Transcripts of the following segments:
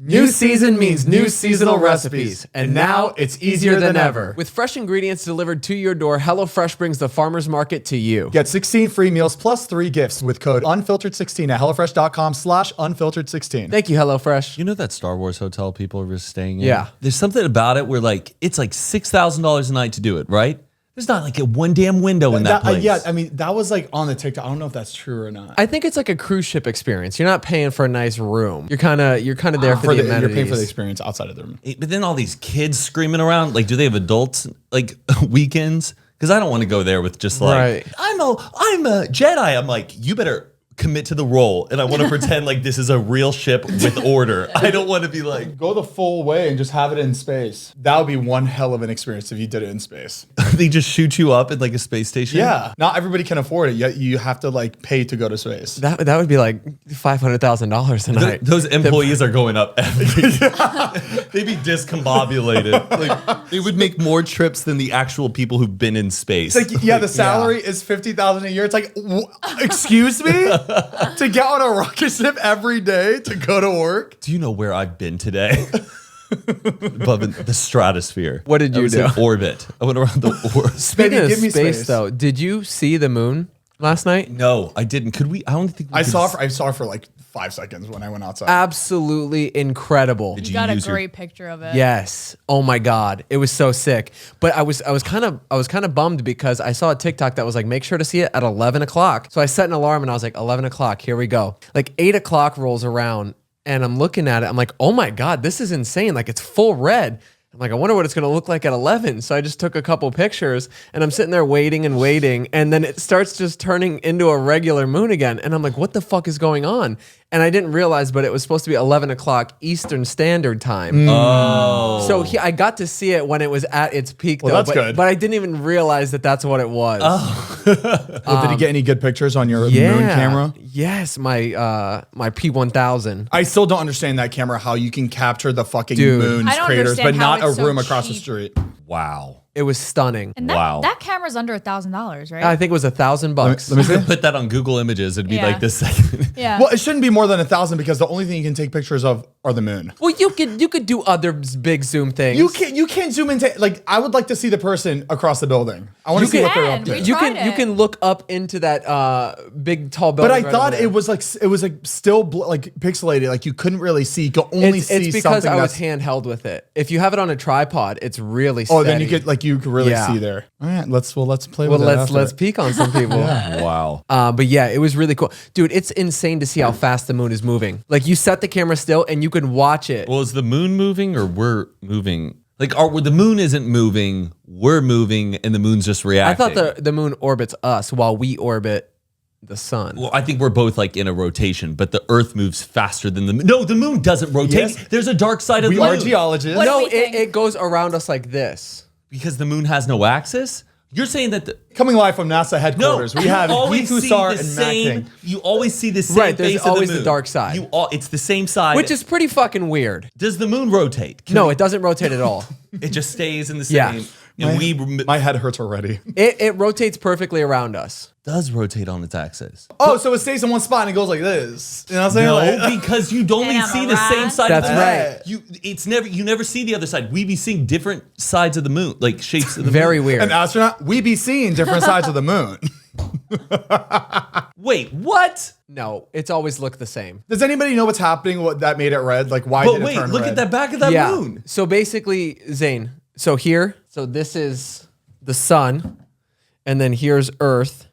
New season means new seasonal recipes, and now it's easier than ever. With fresh ingredients delivered to your door, HelloFresh brings the farmer's market to you. Get 16 free meals plus 3 gifts with code UNFILTERED16 at HelloFresh.com/unfiltered16. Thank you, HelloFresh. You know that Star Wars hotel people were staying in? Yeah. There's something about it where like, it's like $6,000 a night to do it, right? There's not like a one damn window in that place. Yeah, I mean, that was like on the TikTok. I don't know if that's true or not. I think it's like a cruise ship experience. You're not paying for a nice room. You're kind of there for the amenities. You're paying for the experience outside of the room. But then all these kids screaming around, like, do they have adults, like, weekends? Because I don't want to go there with just like, Right. I'm a Jedi. I'm like, you better commit to the role, and I want to pretend like this is a real ship with order. I don't want to be like, go the full way and just have it in space. That would be one hell of an experience if you did it in space. they just shoot you up at like a space station. Yeah, not everybody can afford it. Yet you have to like pay to go to space. That would be like $500,000 a night. Those employees are going up every They'd be discombobulated. Like, they would make more trips than the actual people who've been in space. It's like, yeah, the salary is $50,000 a year. It's like, excuse me? To get on a rocket ship every day to go to work? Do you know where I've been today? Above the stratosphere. What did you do? In orbit. I went around the orbit. Speaking of give me space, space. though, did you see the moon last night? No, I didn't. Could we? I don't think we I could saw her for like 5 seconds when I went outside. Absolutely incredible. You got a great picture of it. Yes. Oh my God. It was so sick. But I was kind of bummed because I saw a TikTok that was like, make sure to see it at 11 o'clock. So I set an alarm and I was like, 11 o'clock, here we go. Like 8 o'clock rolls around and I'm looking at it. I'm like, oh my God, this is insane. Like it's full red. I'm like, I wonder what it's going to look like at 11. So I just took a couple pictures and I'm sitting there waiting. And then it starts just turning into a regular moon again. And I'm like, what the fuck is going on? And I didn't realize, but it was supposed to be 11 o'clock Eastern Standard Time. Oh. So I got to see it when it was at its peak, though. That's good. But I didn't even realize that that's what it was. Oh. Did you get any good pictures on your moon camera? Yes, my P1000. I still don't understand that camera, how you can capture the fucking Dude. moon's I don't craters, but understand how not a it's so room across the cheap. street. Wow. It was stunning. And Wow. that camera's under $1,000, right? I think it was $1,000. Let me You see. could put that on Google Images. It'd be Yeah. like this second. Yeah. Well, it shouldn't be more than 1,000 because the only thing you can take pictures of are the moon. Well, you could do other big zoom things. You can't zoom into, like, I would like to see the person across the building. I want to see what they're up to. We You tried can it. look up into that big tall But building. I thought it was like still like pixelated, like you couldn't really see. You could only see it's because something I was that's. handheld with it. If you have it on a tripod, it's really steady. Oh, then you could really Yeah. see there. All right, let's play Well, with it. let's peek on some people. Wow. But yeah, it was really cool. Dude, it's insane to see how fast the moon is moving. Like you set the camera still and you can watch it. Well, is the moon moving or we're moving? Like, the moon isn't moving, we're moving, and the moon's just I reacting. thought the moon orbits us while we orbit the sun. Well, I think we're both like in a rotation, but the Earth moves faster than the moon. No, the moon doesn't rotate. Yes. There's a dark side of We the moon. are geologists. What do No, we think? it goes around us like this. Because the moon has no axis? You're saying that the... Coming live from NASA No, headquarters, we you have always Heath see Hussar the and Matt same. King. You always see the same Right, there's face always of the moon. dark side. It's the same side. Which is pretty fucking weird. Does the moon rotate? No, it doesn't rotate at all. It just stays in the same. Yeah. And My head hurts already. It rotates perfectly around us. does rotate on its axis. Oh, so it stays in one spot and it goes like this. You know what I'm saying? No, Like- because you only Am I see the same right? side. That's of the right. moon. You never see the other side. We be seeing different sides of the moon, like shapes of the Very moon. weird. An astronaut, we be seeing different sides of the moon. Wait, what? No, it's always looked the same. Does anybody know what's happening? What that made it red? Like why But did it wait, turn look red? at that back of that yeah. moon. So basically, Zane, so this is the sun, and then here's Earth,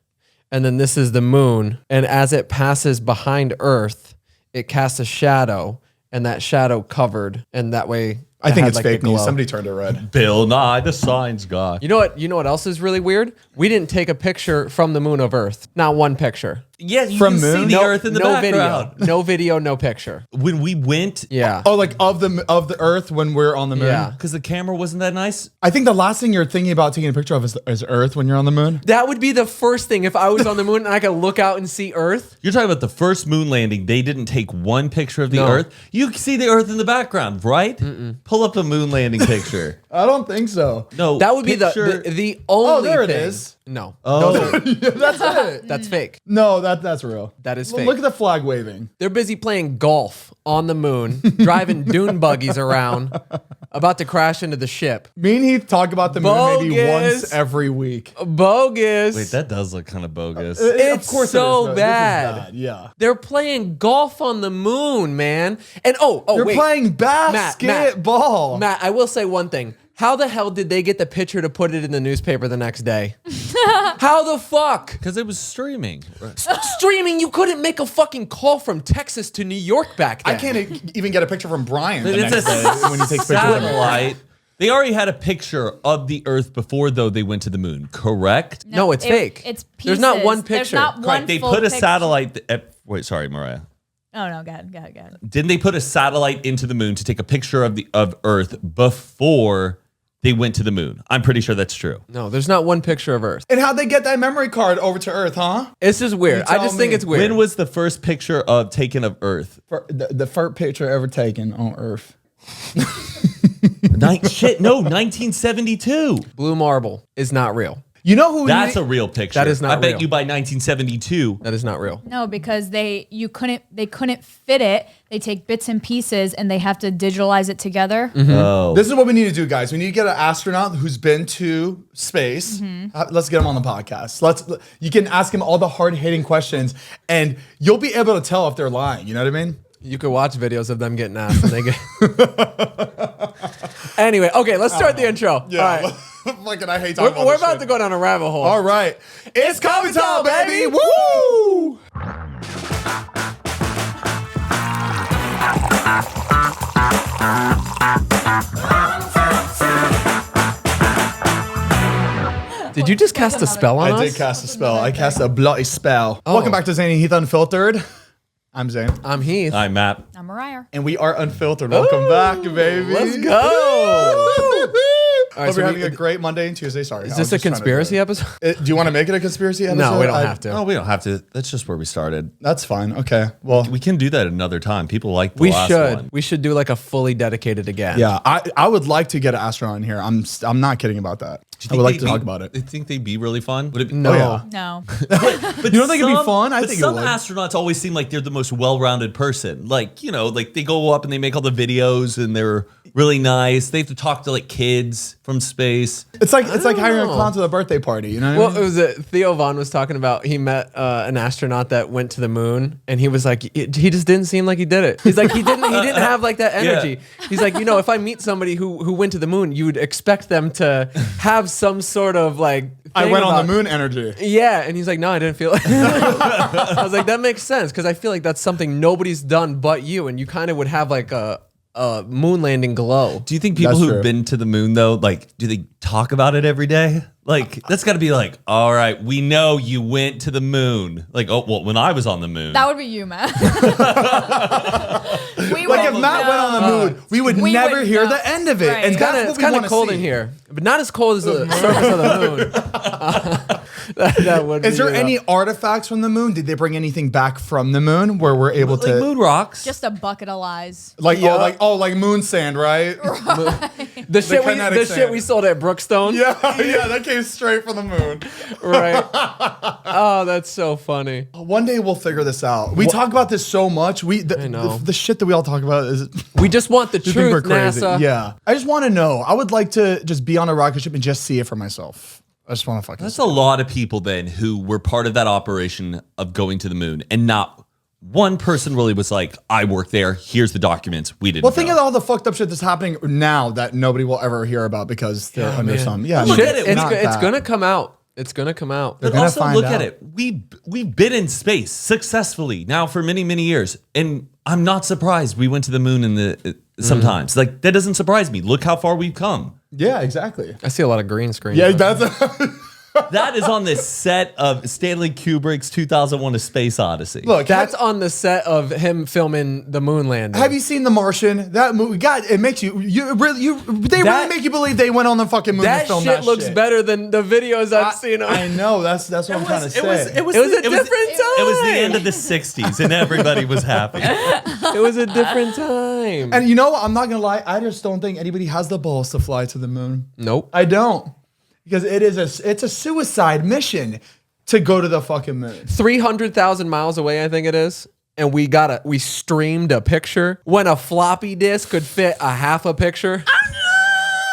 and then this is the moon. And as it passes behind Earth, it casts a shadow, and that shadow covered, and that way I think had, it's like, fake the news. glow. Somebody turned it red. Bill Nye, the science guy. You know what else is really weird? We didn't take a picture from the moon of Earth. Not one picture. Yeah, you From can moon? see the Earth in the background. video. No video, no picture. When we went, Yeah. Oh, like of the Earth when we're on the moon. Yeah. because the camera wasn't that nice. I think the last thing you're thinking about taking a picture of is Earth when you're on the moon. That would be the first thing if I was on the moon and I could look out and see Earth. You're talking about the first moon landing. They didn't take one picture of the No. Earth. You can see the Earth in the background, right? Pull up a moon landing picture. I don't think so. No, That would be picture- the only there it thing. is. No. Oh. That's it. That's fake. No, that's real. That is Well, fake. look at the flag waving. They're busy playing golf on the moon, driving dune buggies around, about to crash into the ship. Me and Heath talk about the moon maybe Bogus. once every week. Bogus. Wait, that does look kind of bogus. It's of course so it is. bad. Yeah. They're playing golf on the moon, man. And They're wait. playing basketball. Matt, I will say one thing. How the hell did they get the picture to put it in the newspaper the next day? How the fuck? Because it was streaming. Streaming, you couldn't make a fucking call from Texas to New York back then. I can't even get a picture from Brian the It's next a day when he takes pictures of me. satellite. They already had a picture of the Earth before, though, they went to the moon, correct? No, it's fake. It's There's pieces. not one There's picture. not one Correct. They full put a picture. satellite. Wait, sorry, Mariah. Oh no, go ahead. Didn't they put a satellite into the moon to take a picture of Earth before they went to the moon? I'm pretty sure that's true. No, there's not one picture of Earth. And how'd they get that memory card over to Earth, huh? It's just weird. You I tell just think me. it's weird. When was the first picture taken of Earth? The first picture ever taken on Earth. Shit, no, 1972. Blue marble is not real. You know who? That's a real picture. That is not I bet real. you by 1972. That is not real. No, because they couldn't fit it. They take bits and pieces and they have to digitalize it together. Oh. This is what we need to do, guys. We need to get an astronaut who's been to space. Let's get him on the podcast. You can ask him all the hard-hitting questions, and you'll be able to tell if they're lying. You know what I mean? You could watch videos of them getting asked and they get. Anyway, okay, let's start the intro. All right. Fucking, I hate talking about We're this about shit. to go down a rabbit hole. All right. It's coffee time, baby. baby. Woo! Did you just cast a spell on us? I did cast a spell. I cast a bloody spell. Welcome back to Zane and Heath Unfiltered. I'm Zane. I'm Heath. Hi, Matt. I'm Mariah. And we are unfiltered. Welcome back, baby. Let's go. All right, Hope so you're we- having a great Monday and Tuesday. Sorry. Is this a conspiracy episode? Do you want to make it a conspiracy episode? No, we don't have to. No, we don't have to. That's just where we started. That's fine. Okay. Well, We can do that another time. People like the We last should. one. We should do like a fully dedicated again. yeah, I would like to get an astronaut in here. I'm not kidding about that. I would like to talk about it. I think they'd be really fun. Would it be? No. Oh, yeah. No. But You don't think it'd be fun? I but think it some would. astronauts always seem like they're the most well-rounded person. Like, you know, like they go up and they make all the videos and they're really nice. They have to talk to like kids from space. It's like hiring a know. clown to the birthday party. You know what I Well, mean? it was Theo Vaughn was talking about. He met an astronaut that went to the moon, and he was like, he just didn't seem like he did it. He's like, he didn't have like that energy. He's like, you know, if I meet somebody who went to the moon, you would expect them to have some sort of like. I thing went on about- the moon energy. Yeah, and he's like, no, I didn't feel it. I was like, that makes sense because I feel like that's something nobody's done but you, and you kind of would have like a moon landing glow. Do you think people That's who've true. been to the moon though, like, do they talk about it every day? Like, that's got to be like, all right, we know you went to the moon. Like, oh, well, when I was on the moon. That would be you, Matt. We Like if wouldn't Matt went on the know. moon, we would We never wouldn't hear know. the end of it. Right. And It's that's It's what we kind want of to cold see. in here, but not as cold as the surface of the moon. that would Is be, there any artifacts from the moon? Did they bring anything back from the moon where we're able like to moon rocks. Just a bucket of lies. like like moon sand, right? the shit kinetic the sand. shit we sold at Brookstone? yeah, that came straight from the moon. Right. Oh, that's so funny. One day we'll figure this out. We talk about this so much. I know. The shit that we all talk about is We just want the you think we're truth, crazy. NASA. Yeah. I just want to know. I would like to just be on a rocket ship and just see it for myself. I just want to fucking That's a lot of people then who were part of that operation of going to the moon, and not one person really was like, I worked there. Here's the documents. We didn't. Well, think go. of all the fucked up shit that's happening now that nobody will ever hear about because they're under man. some. Yeah, Look Shit, at it. it's, not it's that. gonna come out. It's gonna come out. But gonna also find look out. at it. We've been in space successfully now for many, many years, and I'm not surprised we went to the moon in the sometimes. Like, that doesn't surprise me. Look how far we've come. Yeah, exactly. I see a lot of green screen. Yeah, that's That is on the set of Stanley Kubrick's 2001: A Space Odyssey. Look, That's on the set of him filming the moon landing. have you seen The Martian? That movie, God, it makes you they really make you believe they went on the fucking moon that to film shit that looks shit. better than the videos I've seen. I know. That's what I'm trying to say. It was It was a different time. It was the end of the 60s, and everybody was happy. It was a different time. And you know what? I'm not gonna lie. I just don't think anybody has the balls to fly to the moon. Nope. I don't, because it's a suicide mission to go to the fucking moon. 300,000 miles away, I think it is. And we streamed a picture when a floppy disk could fit a half a picture.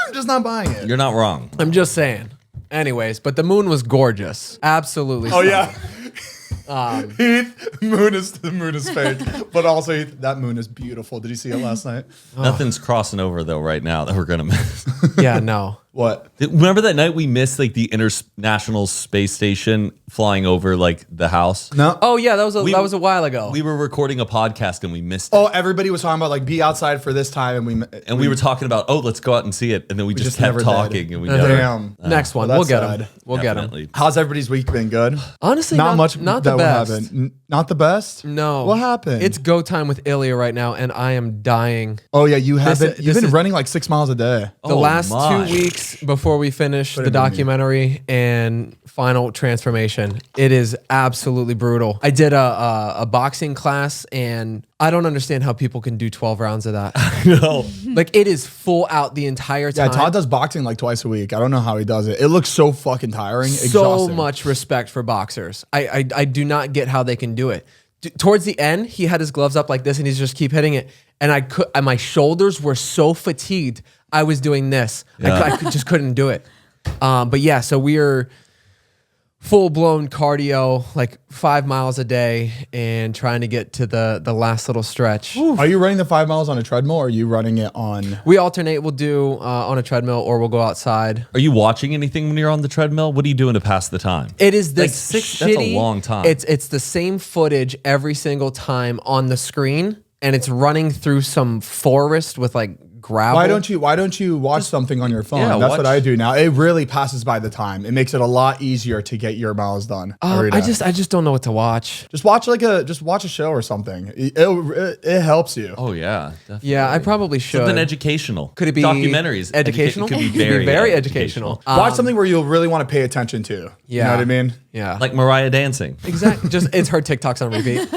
I'm just not buying it. You're not wrong. I'm just saying. Anyways, but the moon was gorgeous. Absolutely. Oh yeah. stunning. Heath, the moon is fake, but also Heath, that moon is beautiful. Did you see it last night? Nothing's crossing over though right now that we're gonna miss. Yeah, no. What? Remember that night we missed like the International Space Station flying over like the house? No. Oh yeah, that was a while ago. We were recording a podcast and we missed it. Oh, everybody was talking about like be outside for this time, and We were talking about, let's go out and see it. And then we just kept never did. talking and we never. Damn. Next one, Well, we'll that's get him. sad. We'll get him. Definitely. How's everybody's week been? Good. Honestly, Not much. Not that the would best. happen. Not the best. No. What happened? It's go time with Ilya right now, and I am dying. Oh yeah, you have This- been. You've this been is- running like 6 miles a day. The Oh, last my. 2 weeks before we finish Put the it in me. documentary and final transformation, it is absolutely brutal. I did a boxing class, and I don't understand how people can do 12 rounds of that. No. Like, it is full out the entire Yeah, time. Todd does boxing like twice a week. I don't know how he does it. It looks so fucking tiring. So Exhausting. much respect for boxers. I do not get how they can do it. Towards the end, he had his gloves up like this, and he's just keep hitting it. And and my shoulders were so fatigued. I was doing this. I just couldn't do it. But yeah, so we are full blown cardio, like 5 miles a day, and trying to get to the last little stretch. Are you running the 5 miles on a treadmill, or are you running it on? We alternate. We'll do on a treadmill, or we'll go outside. Are you watching anything when you're on the treadmill? What are you doing to pass the time? It is this Like that's a shitty- long time. It's the same footage every single time on the screen, and it's running through some forest with like gravel. Why don't you watch something on your phone? yeah, That's watch- what I do now. It really passes by the time. It makes it a lot easier to get your miles done. every day. I just don't know what to watch. just watch a show or something. It helps you. Oh yeah, definitely. Yeah, I probably should. Something educational. Could it be documentaries? educational? Could be It could be very educational. Watch something where you'll really want to pay attention to. You Yeah. know what I mean? Yeah, like Mariah dancing. exactly. Just it's her TikToks on repeat.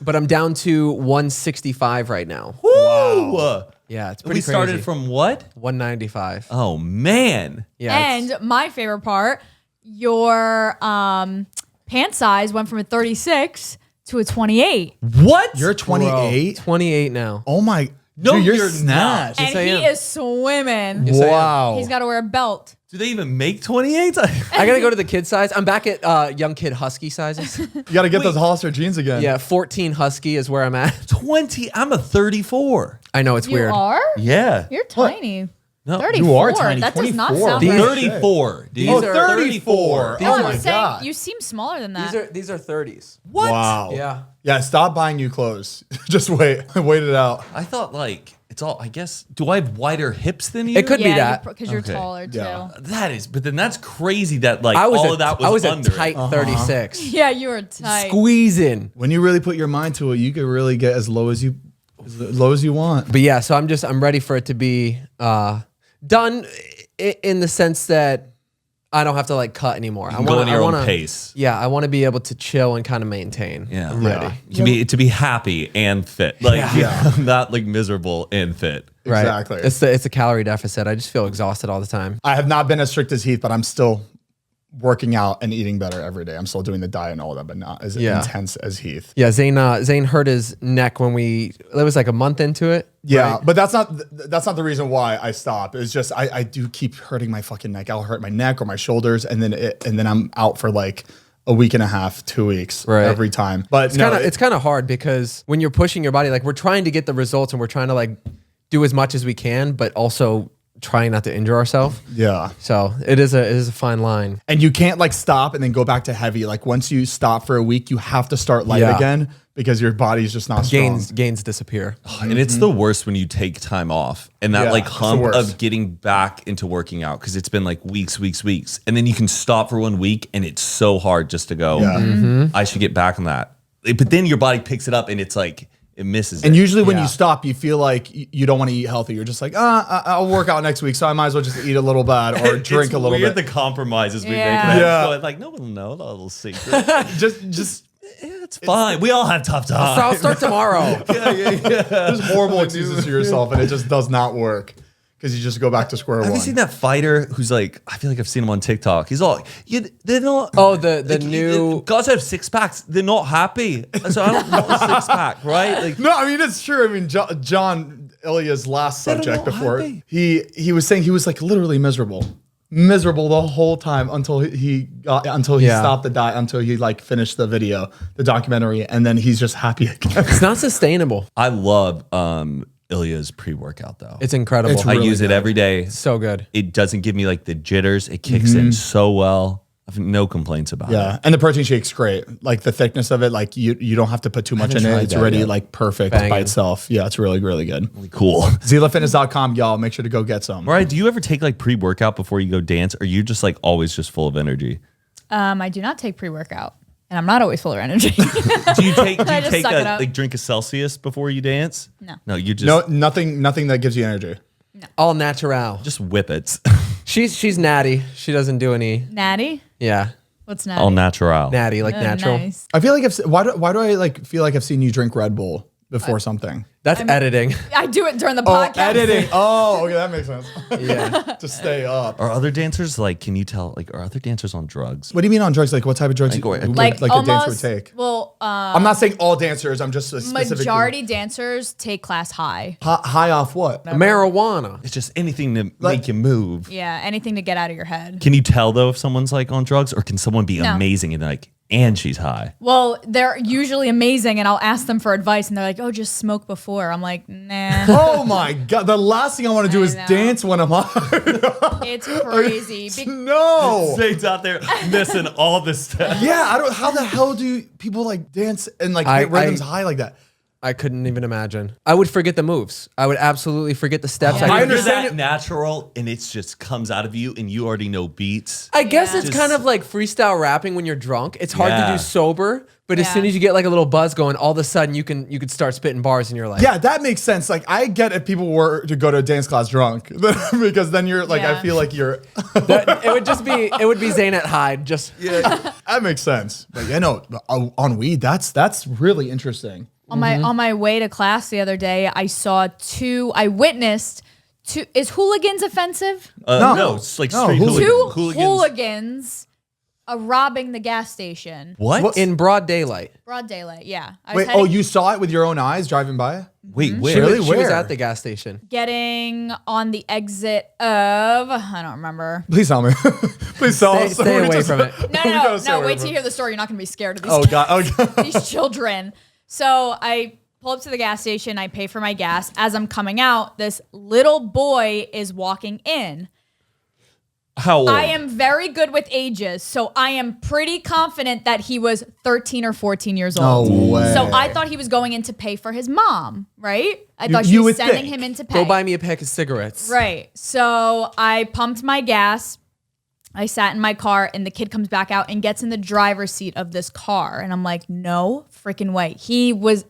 But I'm down to 165 right now. Woo! Yeah, it's pretty We started crazy. from what? 195. Oh man. Yeah, it's- And my favorite part, your pant size went from a 36 to a 28. What? You're 28. 28 now. Oh my. No, dude, you're snatched. Yes, And I he am. is swimming. Yes, I am. Wow. He's got to wear a belt. Do they even make 28? I gotta go to the kid size. I'm back at young kid husky sizes. You got to get those Hollister jeans again. Yeah, 14 husky is where I'm at. 20. I'm a 34. I know it's You weird. are? Yeah. You're tiny. No, 34. you are tiny. That does not 24. sound These- right. 34. These Oh, are 34. These Oh are- my I'm saying God. you seem smaller than that. These are 30s. What? Wow. Yeah. Yeah, stop buying new clothes. Just wait it out. I thought like it's all. I guess. Do I have wider hips than you? It could be that. because you're Okay. taller too. Yeah. That is, but then that's crazy that like I was all of that was I was under a tight it. 36. Yeah, you were tight. Squeezing. When you really put your mind to it, you can really get as low as you want. But yeah, so I'm ready for it to be done in the sense that I don't have to like cut anymore. You can go in your own pace. Yeah, I want to be able to chill and kind of maintain. Yeah, I'm ready. To be happy and fit. Like not like miserable and fit. Right. Exactly. It's a calorie deficit. I just feel exhausted all the time. I have not been as strict as Heath, but I'm still working out and eating better every day. I'm still doing the diet and all that, but not as intense as Heath. Yeah, Zane hurt his neck when it was like a month into it. Yeah, right? but that's not the reason why I stop. It's just I do keep hurting my fucking neck. I'll hurt my neck or my shoulders, and then I'm out for like a week and a half, 2 weeks every time. But it's kind of hard because when you're pushing your body, like we're trying to get the results and we're trying to like do as much as we can, but also trying not to injure ourselves. Yeah. So it is a fine line. And you can't like stop and then go back to heavy. Like once you stop for a week, you have to start light Yeah. again because your body's just not strong. Gains disappear. And it's the worst when you take time off and that Yeah, like it's the hump worst. of getting back into working out because it's been like weeks. And then you can stop for 1 week and it's so hard just to go, I should get back on that. But then your body picks it up and it's like, it misses And it. usually when Yeah. you stop, you feel like you don't want to eat healthy. You're just like, I'll work out next week, so I might as well just eat a little bit or drink a little weird bit. the compromises we make. Yeah. And Yeah. yeah. Like, no one will know the little secret. just It's fine. We all have tough So I'll times. start tomorrow. there's horrible excuses to yourself, and it just does not work because you just go back to square Have one. you seen that fighter who's like, I feel like I've seen him on TikTok. He's all, they're not. Oh, the like, new. guys have 6 packs. They're not happy. So I don't want a 6-pack, right? Like, No, I mean it's true. I mean John Ilya's last They're subject not before happy. he was saying he was like literally miserable the whole time until he Yeah. stopped the diet, until he like finished the video, the documentary, and then he's just happy again. It's not sustainable. I love Ilya's pre-workout though. It's incredible. It's I really use it good. every day. so good. It doesn't give me like the jitters. It kicks in so well. I have no complaints about it. Yeah, and the protein shake's great. Like the thickness of it, like you don't have to put too much in haven't it. tried It's that already yet. like perfect by Banging. itself. Yeah, it's really really good. Cool. ZilaFitness.com, y'all. Make sure to go get some. Mariah, do you ever take like pre-workout before you go dance? Or are you just like always just full of energy? I do not take pre-workout, and I'm not always full of energy. Do you take I just suck it up. like drink a Celsius before you dance? No. You just No, nothing that gives you energy. All natural. just whip it. She's natty. She doesn't do any. Natty? Yeah, What's natty? All natural. natty like Oh, natural. Nice. I feel like why do I like feel like I've seen you drink Red Bull before something? That's editing. I do it during the Oh, podcast. editing. Oh, okay, that makes sense. Yeah. To stay up. Are other dancers like? Can you tell? Like, are other dancers on drugs? What do you mean on drugs? Like what type of drugs Like, would, Like a almost, dancer would take? Well, I'm not saying all dancers. I'm just specifically majority dancers take class high. high off what? Marijuana. It's just anything to make you move. Yeah, anything to get out of your head. Can you tell though if someone's like on drugs, or can someone be No. amazing and like, and she's high? Well, they're usually amazing, and I'll ask them for advice, and they're like, "Oh, just smoke before." I'm like, "Nah, Oh my god! The last thing I want to do is know. dance when I'm high. it's crazy." No. Zane's out there missing all this stuff. Yeah, I don't. How the hell do people like dance and like I- hit rhythms I- high like that? I couldn't even imagine. I would forget the moves. I would absolutely forget the steps. Yeah. I I You're understand that it. natural, and it just comes out of you, and you already know beats. I guess Yeah. it's Just- kind of like freestyle rapping when you're drunk. It's hard to Yeah. do sober, but as Yeah. soon as you get like a little buzz going, all of a sudden you could start spitting bars and you're like, Yeah, that makes sense. Like I get if people were to go to a dance class drunk, because then you're like, I Yeah. feel like you're. it would be Zayn at Hyde. Just That makes sense. But yeah, no, on weed, that's really interesting. On my way to class the other day, I witnessed two. Is hooligans offensive? No. It's like No, straight hooligans. Two hooligans robbing the gas station. What? in broad daylight. Broad daylight, yeah. I was Wait, oh, heading- you saw it with your own eyes driving by? Wait, She, where? Really? was, she was Where? at the gas station. getting on the exit of I don't remember. Please tell me. Please tell us. Stay We away just- from it. No, we no, gotta stay no. away Wait from till it. you hear the story. You're not gonna be scared of these. Oh god. Oh god. these children. So I pull up to the gas station. I pay for my gas. As I'm coming out, this little boy is walking in. How old? I am very good with ages, so I am pretty confident that he was 13 or 14 years old. No way. So I thought he was going in to pay for his mom, right? I thought you she was would sending think. him in to pay. Go buy me a pack of cigarettes. Right. So I pumped my gas. I sat in my car, and the kid comes back out and gets in the driver's seat of this car. And I'm like, no freaking way. He was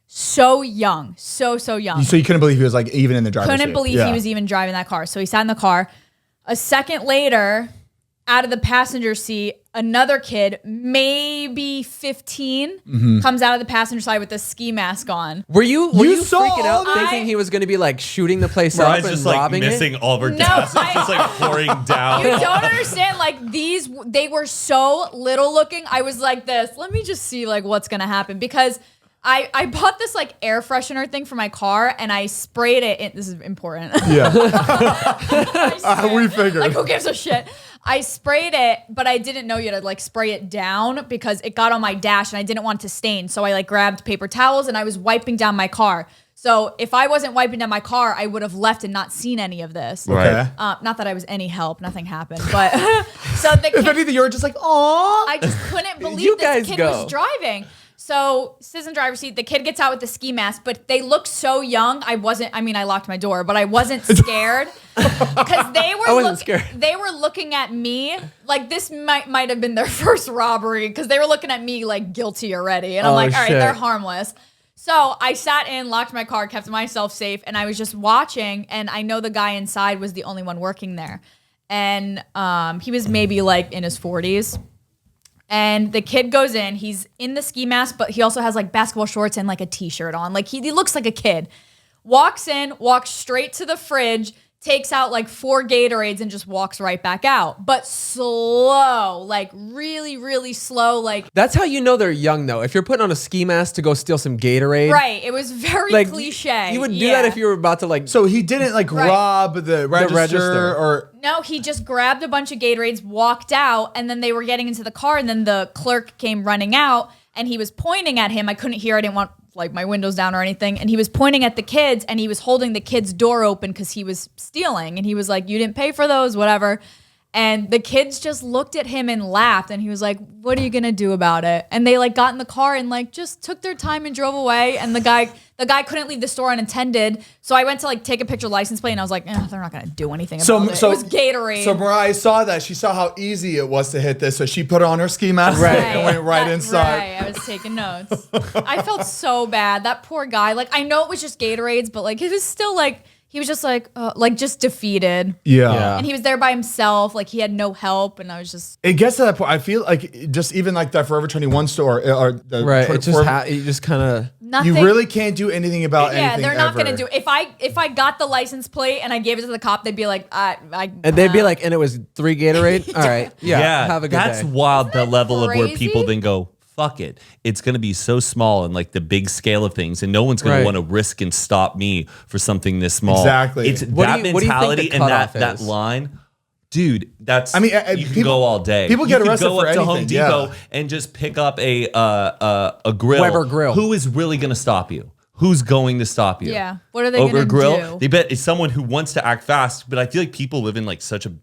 so young, so young. So you couldn't believe he was like even in the driver's Couldn't seat. believe Yeah. he was even driving that car. So he sat in the car. A second later, out of the passenger seat, another kid, maybe 15, comes out of the passenger side with a ski mask on. Were you You saw freaking out all that? thinking he was going to be like shooting the place Mariah's up and just like robbing missing it? all of her No, gas. It's I- just like pouring down. You don't understand. Like they were so little looking. I was like this. Let me just see like what's gonna happen because I bought this like air freshener thing for my car and I sprayed it. This is important. Yeah. I swear. We figured. Like who gives a shit? I sprayed it, but I didn't know you had to like spray it down because it got on my dash and I didn't want it to stain. So I like grabbed paper towels and I was wiping down my car. So if I wasn't wiping down my car, I would have left and not seen any of this. Right. Not that I was any help. Nothing happened. But so the If kid, anything, you were just like, "Aw." I just couldn't believe You this guys kid go. was driving. So sits in driver's seat. The kid gets out with the ski mask, but they look so young. I locked my door, but I wasn't scared because I wasn't scared. They were looking at me like this might have been their first robbery because they were looking at me like guilty already, and I'm like, all right, shit. they're harmless. So I sat in, locked my car, kept myself safe, and I was just watching. And I know the guy inside was the only one working there, and he was maybe like in his 40s. And the kid goes in, he's in the ski mask, but he also has like basketball shorts and like a t-shirt on. Like he looks like a kid. Walks in, walks straight to the fridge, takes out like 4 Gatorades and just walks right back out. But slow, like really, really slow. Like That's how you know they're young, though. If you're putting on a ski mask to go steal some Gatorade. right. It was very Like, cliche. You would do that if you were about to like. So he didn't like Right. rob the register or. No, he just grabbed a bunch of Gatorades, walked out, and then they were getting into the car, and then the clerk came running out, and he was pointing at him. I couldn't hear. I didn't want like my windows down or anything. And he was pointing at the kids, and he was holding the kid's door open because he was stealing. And he was like, "You didn't pay for those, whatever." And the kids just looked at him and laughed. And he was like, "What are you gonna do about it?" And they like got in the car and like just took their time and drove away. And the guy couldn't leave the store unattended. So I went to like take a picture of license plate, and I was like, they're not gonna do anything about it. It was Gatorade. So Mariah saw that. She saw how easy it was to hit this, so she put on her ski mask and went right inside. Right, I was taking notes. I felt so bad. That poor guy. Like I know it was just Gatorades, but like it was still like he was just like just defeated. Yeah. And he was there by himself. Like he had no help, and I was just. It gets to that point. I feel like just even like that Forever 21 store or the Right. It just Forever- you just kind of. Nothing. you really can't do anything about Yeah, anything. they're not ever. gonna do. If I got the license plate and I gave it to the cop, they'd be like, And they'd be like, and it was 3 Gatorade. All right. Yeah. Have a good that's day. wild. The level of where crazy? people then go, fuck it. It's going to be so small in like the big scale of things, and no one's going Right. to want to risk and stop me for something this small. Exactly. It's What that do you think the mentality and cutoff that is? line. Dude, that's. I mean, you can people- go all day. people get you arrested can go for up to Home anything, Depot yeah. and just pick up a grill. Weber grill. Who is really going to stop you? Who's going to stop you? Yeah. What are they Ogre gonna grill. do? They bet it's someone who wants to act fast, but I feel like people live in like such a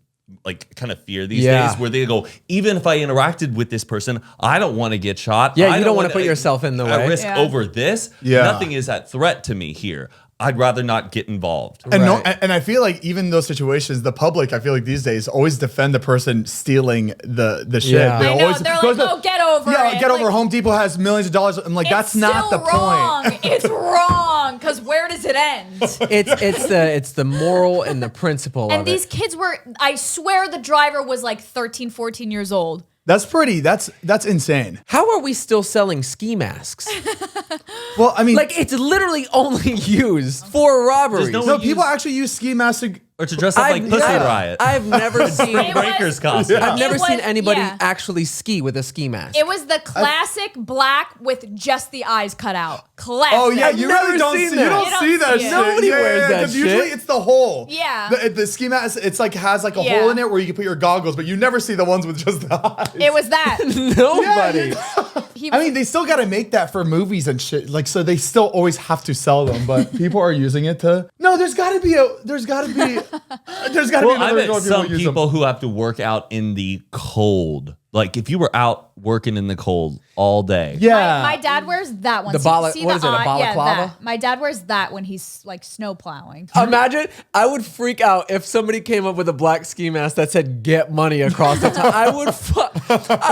like kind of fear these Yeah. days where they go, even if I interacted with this person, I don't want to get shot. Yeah, I you don't wanna wanna- put yourself in the I way. risk Yeah. over this. Yeah. Nothing is at threat to me here. I'd rather not get involved. And no, Right. and I feel like even those situations, the public, I feel like these days always defend the person stealing the shit. Yeah. They I know. always- They're goes like, to- "Oh, get over yeah, it." get over. Like, Home Depot has millions of dollars. I'm like, that's it's not the still wrong. point. It's wrong because where does it end? It's the moral and the principle And of these it. kids were, I swear the driver was like 13, 14 years old. That's pretty. That's insane. How are we still selling ski masks? Well, I mean, Like it's literally only used for robberies. There's no, use- people actually use ski masks. Or to dress up like Pussy Riot. I've never seen. It was- Breakers costume. I've never It was- seen anybody yeah. actually ski with a ski mask. It was the classic black with just the eyes cut out. Classic. Oh yeah, you never really don't seen see. that. You don't You don't see that see it. shit. Nobody wears that 'cause usually shit. it's the hole. Yeah. The ski mask, it's like has like a Yeah. hole in it where you can put your goggles, but you never see the ones with just the eyes. It was that. Nobody. He I was- mean, they still got to make that for movies and shit. Like, so they still always have to sell them, but people are using it to. No, there's got to be Well, I another bet reason why some use people who have to work out in the cold. Like if you were out working in the cold all day. Yeah. my dad wears that one. The So you bala- see what is it, a yeah, balaclava? that. My dad wears that when he's like snow plowing. Imagine, I would freak out if somebody came up with a black ski mask that said "Get money" across the top. I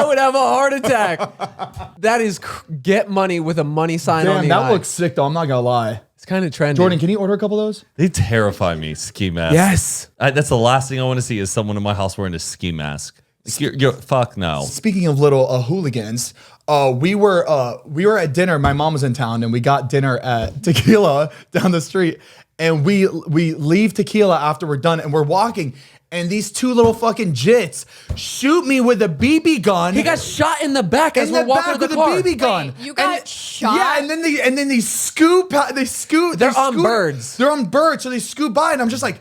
would have a heart attack. That is "Get money" with a money sign on Damn, the that eye. looks sick though. I'm not gonna lie. It's kind of trendy. Jordan, can you order a couple of those? They terrify me, ski masks. Yes. That's the last thing I want to see is someone in my house wearing a ski mask. Like, you're fuck no. Speaking of little hooligans, we were at dinner. My mom was in town, and we got dinner at Tequila down the street. And we leave Tequila after we're done, and we're walking. And these two little fucking jits shoot me with a BB gun. He got shot in the back as in we're the walking back to the with a car. BB gun. Wait, you got And- shot? Yeah, and then they scoot. They're on birds. They're on birds, so they scoot by, and I'm just like,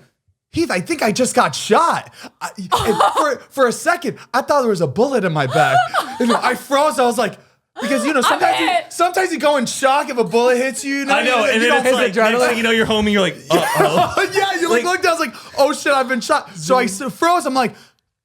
Heath, I think I just got shot. And for a second, I thought there was a bullet in my back. And I froze. I was like, because sometimes you go in shock if a bullet hits you. I know, and then it's like, next thing you know, you're home and you're like, yeah, you look down, I was like, oh shit, I've been shot. So I froze. I'm like,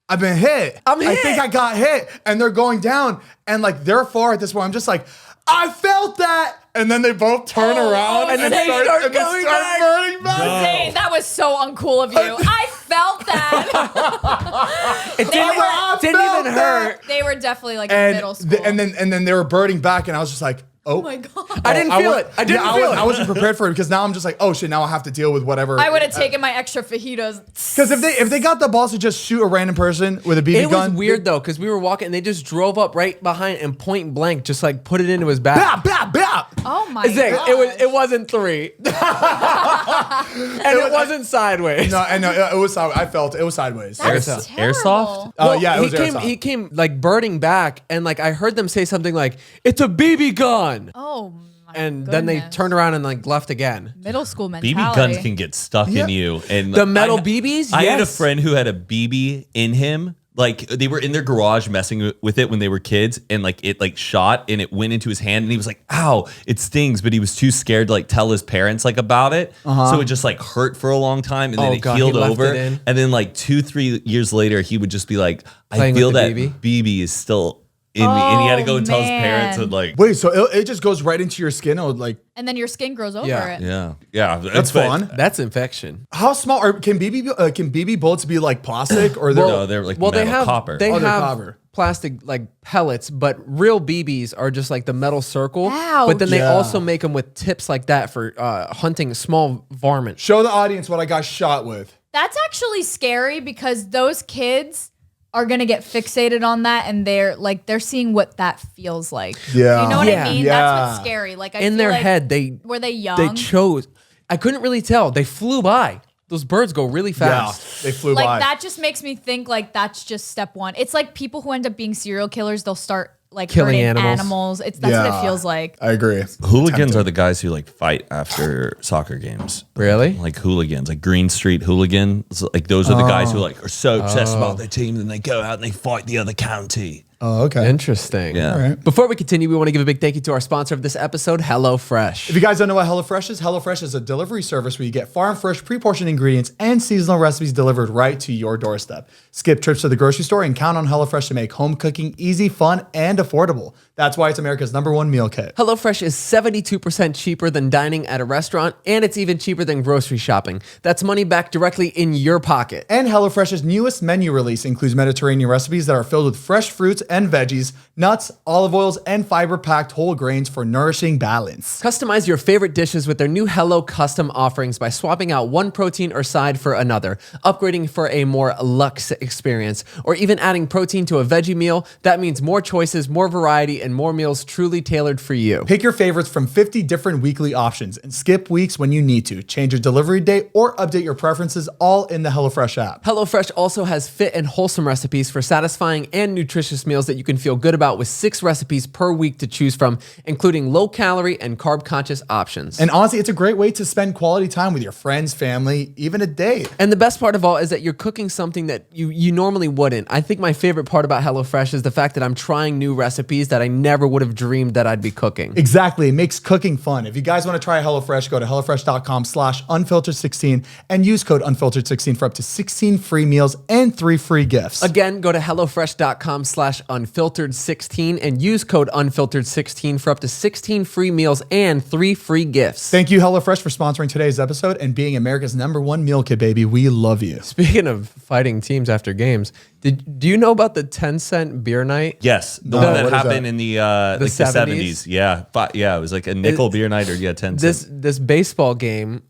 I've been hit. I think I got hit. And they're going down, and like they're far at this point. I'm just like, I felt that. And then they both turn around and they start start burning back. Zane, that was so uncool of you. I felt that. It didn't even hurt. They were definitely like in middle school. And then they were burning back, and I was just like, oh my God. I didn't feel it. I didn't feel it. I wasn't prepared for it because now I'm just like, oh shit, now I have to deal with whatever. I would have taken my extra fajitas. Because if they got the balls to just shoot a random person with a BB gun. It was weird though, because we were walking and they just drove up right behind and point blank, just like put it into his back. Bap, bap, bap. Oh my God. It wasn't 3. And it wasn't sideways. No, I know it was. I felt it was sideways. That's Airsoft? terrible. Yeah, it was airsoft. He came like birding back, and like I heard them say something like, "It's a BB gun." Oh my And then they goodness. turned around and like left again. Middle school mentality. BB guns can get stuck in you. And The metal BBs? I had a Yes. friend who had a BB in him. Like they were in their garage messing with it when they were kids, and like it like shot and it went into his hand, and he was like, "Ow, it stings!" But he was too scared to like tell his parents like about it, so it just like hurt for a long time, and then Oh, it God, healed he left over. it in. And then like 2-3 years later, he would just be like, "I Playing with feel the that BB? BB is still in me," and he had to go and tell his parents, man. and like, Wait, so it just goes right into your skin? Or like, And then your skin grows over Yeah. it. yeah, that's fun. That's infection. How small can BB bullets be like plastic or they're No, they're like Well, they metal, have copper. they Oh, they're have copper. plastic like pellets, but real BBs are just like the metal circle. Ouch. But then they Yeah. also make them with tips like that for hunting small varmints. Show the audience what I got shot with. That's actually scary because those kids are gonna get fixated on that, and they're seeing what that feels like. Yeah. You know what Yeah. I mean? Yeah. That's what's scary. Like I In feel their like- head, they were they young? They chose. I couldn't really tell. They flew by. Those birds go really fast. Yeah, they flew like by. that just makes me think like that's just step one. It's like people who end up being serial killers, they'll start like Killing hurting animals. That's what Yeah. it feels like. I agree. Hooligans are the guys who like fight after soccer games. Really? Like hooligans, like Green Street hooligans. Like those are the guys who like are so obsessed about their team, and they go out and they fight the other county. Oh, okay. Interesting. Yeah. All right. Before we continue, we want to give a big thank you to our sponsor of this episode, HelloFresh. If you guys don't know what HelloFresh is, HelloFresh is a delivery service where you get farm fresh, pre-portioned ingredients and seasonal recipes delivered right to your doorstep. Skip trips to the grocery store and count on HelloFresh to make home cooking easy, fun, and affordable. That's why it's America's #1 meal kit. HelloFresh is 72% cheaper than dining at a restaurant, and it's even cheaper than grocery shopping. That's money back directly in your pocket. And HelloFresh's newest menu release includes Mediterranean recipes that are filled with fresh fruits and veggies, nuts, olive oils, and fiber-packed whole grains for nourishing balance. Customize your favorite dishes with their new Hello Custom offerings by swapping out one protein or side for another, upgrading for a more luxe experience, or even adding protein to a veggie meal. That means more choices, more variety, and more meals truly tailored for you. Pick your favorites from 50 different weekly options and skip weeks when you need to. Change your delivery date or update your preferences all in the HelloFresh app. HelloFresh also has fit and wholesome recipes for satisfying and nutritious meals that you can feel good about, with 6 recipes per week to choose from, including low-calorie and carb-conscious options. And honestly, it's a great way to spend quality time with your friends, family, even a date. And the best part of all is that you're cooking something that you normally wouldn't. I think my favorite part about HelloFresh is the fact that I'm trying new recipes that I never would have dreamed that I'd be cooking. Exactly. It makes cooking fun. If you guys want to try HelloFresh, go to HelloFresh.com/unfiltered16 and use code unfiltered16 for up to 16 free meals and 3 free gifts. Again, go to HelloFresh.com/unfiltered16 and use code unfiltered16 for up to 16 free meals and 3 free gifts. Thank you, HelloFresh, for sponsoring today's episode and being America's #1 meal kit, baby. We love you. Speaking of fighting teams after games, do you know about the 10-cent beer night? Yes, the No, one that what is happened that? in the like the 70s? 70s. Yeah, but yeah, it was like a nickel beer night or 10 cents. This baseball game,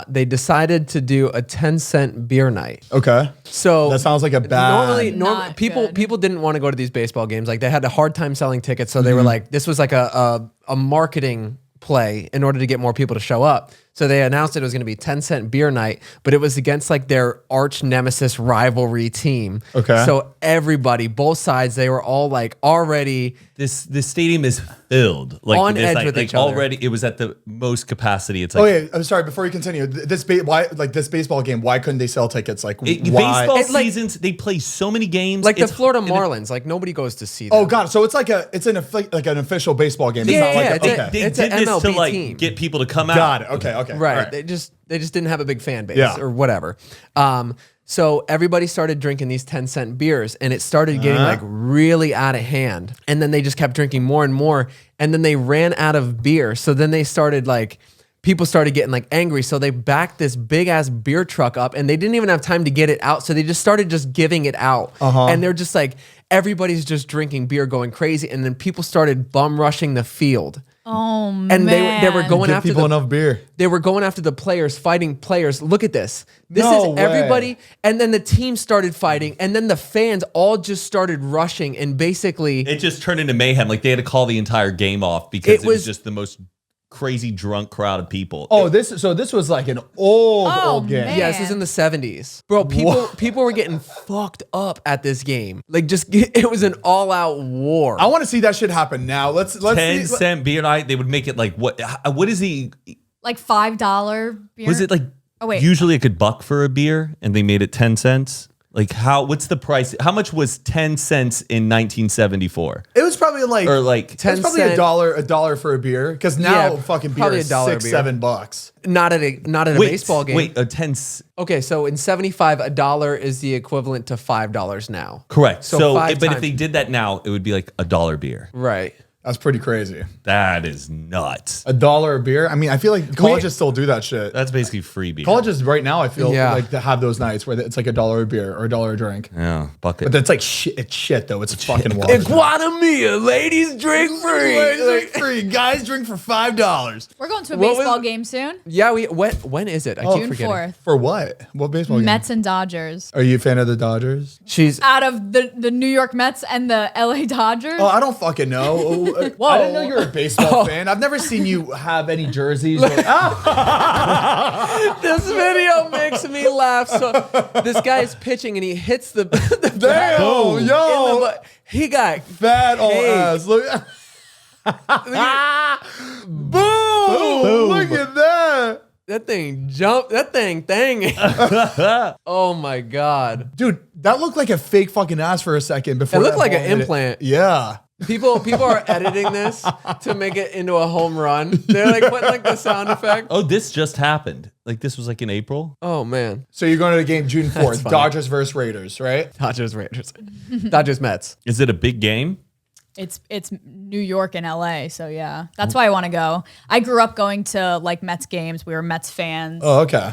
they decided to do a 10-cent beer night. Okay. So That sounds like a bad- Normally, Not people good. people didn't want to go to these baseball games. Like they had a hard time selling tickets, so they were like, this was like a marketing play in order to get more people to show up. So they announced it was going to be 10-cent beer night, but it was against like their arch nemesis rivalry team. Okay. So everybody, both sides, they were all like already This stadium is filled. Like On this, edge like, with like each other. already it was at the most capacity. It's like Okay, I'm sorry. Before you continue, this baseball game. Why couldn't they sell tickets? Like why? baseball It, like- seasons, they play so many games. like the It's- Florida and it- Marlins. Like nobody goes to see them. Oh god, so it's like an official baseball game. It's Yeah, not like yeah, a, it's a- okay. They It's did an this to MLB like team. get people to come out. Got it. Okay. Right. All right. They just didn't have a big fan base Yeah. or whatever. So everybody started drinking these 10-cent beers and it started getting like really out of hand. And then they just kept drinking more and more. And then they ran out of beer. So then they started like, people started getting like angry. So they backed this big ass beer truck up and they didn't even have time to get it out. So they just started just giving it out. And they're just like, everybody's just drinking beer, going crazy. And then people started bum rushing the field. Oh man. And they were going Give after people the enough beer. they were going after the players, fighting players. Look at this. This No is everybody. way. And then the team started fighting. And then the fans all just started rushing. And basically, It just turned into mayhem. Like they had to call the entire game off because It it was was- just the most crazy drunk crowd of people. Oh, this was like an old game. man. yeah, this is in the 70s. Bro, people were getting fucked up at this game. Like it was an all-out war. I want to see that shit happen now. Let's 10-cent beer night. They would make it like what is he? like $5 beer. Was it like Oh, wait. usually like $1 for a beer and they made it 10 cents? Like what's the price? How much was 10 cents in 1974? It was probably like Or like it's probably 10 cent. a dollar for a beer because now Yeah, fucking beer probably is $1 $6, beer. $7. Not at a baseball game. Wait, a 10 c- Okay, so in 75, $1 is the equivalent to $5 now. correct. So, five but if times. they did that now, it would be like $1 beer. Right. That's pretty crazy. That is nuts. $1 a beer. I mean, I feel like colleges still do that shit. That's basically free beer. Colleges right now, I feel Yeah. like they have those nights where it's like $1 a beer or $1 a drink. Yeah, bucket. But that's like shit. It's shit though. It's fucking wild. Iguanamia, ladies drink free. Drink free. Guys drink for $5. We're going to a What was- baseball game soon. Yeah, when is it? I keep June forgetting. 4th. For what? What baseball game? Mets and Dodgers. Are you a fan of the Dodgers? She's Out of the New York Mets and the LA Dodgers. Oh, I don't fucking know. I didn't know you were a baseball fan. I've never seen you have any jerseys. Or, this video makes me laugh. So this guy's pitching and he hits the bat Damn, in the yo, butt. He got fat old cake. ass. Look. Boom! Look at that. that thing jumped. That thing. Oh my god. Dude, that looked like a fake fucking ass for a second before It looked that like ball an hit it. implant. Yeah. People are editing this to make it into a home run. They're like putting like the sound effect. oh, this just happened. Like this was like in April. Oh man. So you're going to the game June 4th. funny. Dodgers versus Raiders, right? Dodgers Raiders. Dodgers Mets. Is it a big game? It's New York and LA, so yeah, that's why I want to go. I grew up going to like Mets games. We were Mets fans. Oh, okay.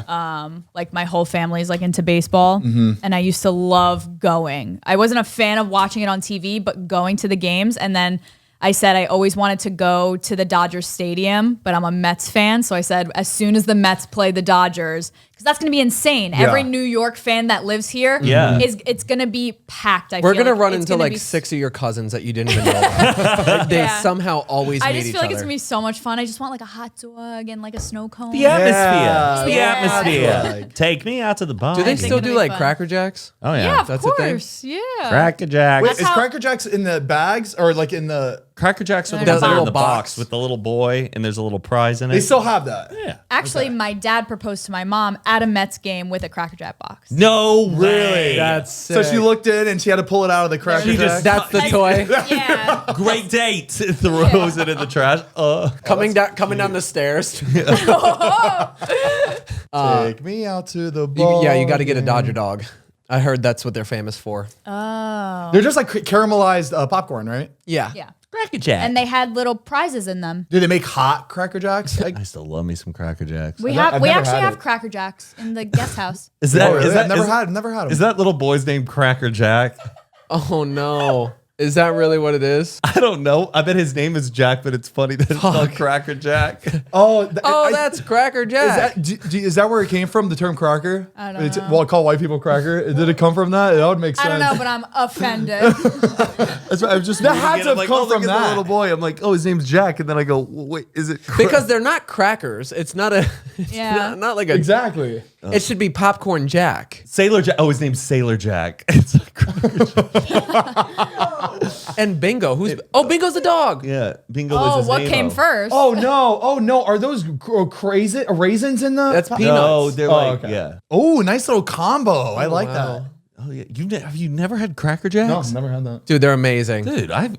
Like my whole family's like into baseball, and I used to love going. I wasn't a fan of watching it on TV, but going to the games. And then I said I always wanted to go to the Dodgers Stadium, but I'm a Mets fan, so I said as soon as the Mets play the Dodgers, because that's going to be insane. Yeah. Every New York fan that lives here, Yeah. it's going to be packed. We're feel gonna like run it's into gonna like be 6 of your cousins that you didn't even know about. Like, they Yeah. somehow always I meet just each feel like other. it's gonna be so much fun. I just want like a hot dog and like a snow cone. The atmosphere. Yeah. The Yeah. atmosphere. Like- Take me out to the bar. Do they think still it'll do be like fun. Cracker Jacks? Oh yeah. Yeah, of That's a thing? course. Yeah. Cracker Jacks. Wait, That's is how- Cracker Jacks in the bags or like in the? Cracker Jacks with The the ones that are in little the box box. with the little boy and there's a little prize in it. They still have that. yeah. Actually, my dad proposed to my mom at a Mets game with a Cracker Jack box. No way. That's So she looked in and she had to pull it out of the Cracker She just- Jack. That's the toy Yeah. Great date. Throws it in the trash. coming down the stairs. Take me out to the ball. Yeah, you got to get a Dodger dog. I heard that's what they're famous for. They're just like caramelized popcorn, right? Yeah. Yeah. Cracker Jack. And they had little prizes in them. Do they make hot Cracker Jacks? I still love me some Cracker Jacks. We I've never actually had have it. Cracker Jacks in the guest house. Is Oh, that really? is that I've never is- had them. Is that little boy's name Cracker Jack? Oh no. Is that really what it is? I don't know. I bet his name is Jack, but it's funny that it's called Cracker Jack. That's Cracker Jack. Is that where it came from? The term cracker? I don't know. Well, call white people cracker. Did it come from that? That would make sense. I don't know, but I'm offended. That's what I'm just. That had to have come from The that. little boy. I'm like, oh, his name's Jack, and then I go, wait, is it? Because they're not crackers. It's not a. It's Yeah. not like a. Exactly. It should be popcorn Jack. Sailor Jack. Oh, his name's Sailor Jack. It's like Cracker Jack. And Bingo. Bingo's the dog. Yeah, Bingo was Oh, his what name. came first? Oh no! Are those crazy raisins in the? That's peanuts. No, they're like, okay. yeah. Oh, nice little combo. I like wow. that. Oh yeah. Have you never had Cracker Jacks? No, I've never had that. Dude, they're amazing. Dude, I've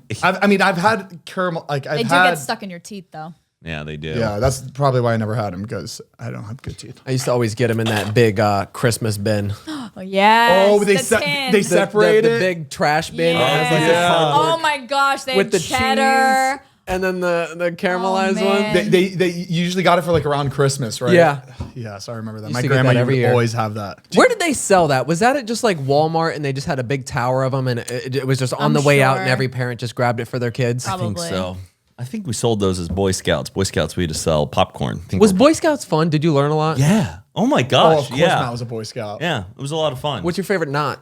had caramel. Like They I've do had. get stuck in your teeth, though. yeah, they do. Yeah, that's probably why I never had them because I don't have good teeth. I used to always get them in that big Christmas bin. Oh, yes. Oh, they the tin. they separate the it. big trash bin. Yeah. That has like Yeah. the cardboard Oh my gosh, they with had the cheddar. cheese. And then the caramelized Oh, one. man. They usually got it for like around Christmas, right? Yeah. Yes, I remember that. Used My to get grandma that every would year. always have that. Where did they sell that? Was that at just like Walmart and they just had a big tower of them and it was just on I'm the way out and sure. every parent just grabbed it for their kids? I think Probably. so. I think we sold those as Boy Scouts. Boy Scouts, we had to sell popcorn. I think Was Boy Scouts fun? Did you learn a lot? yeah. Oh my Oh, gosh. of course, yeah. Matt was a Boy Scout. Yeah. It was a lot of fun. What's your favorite knot?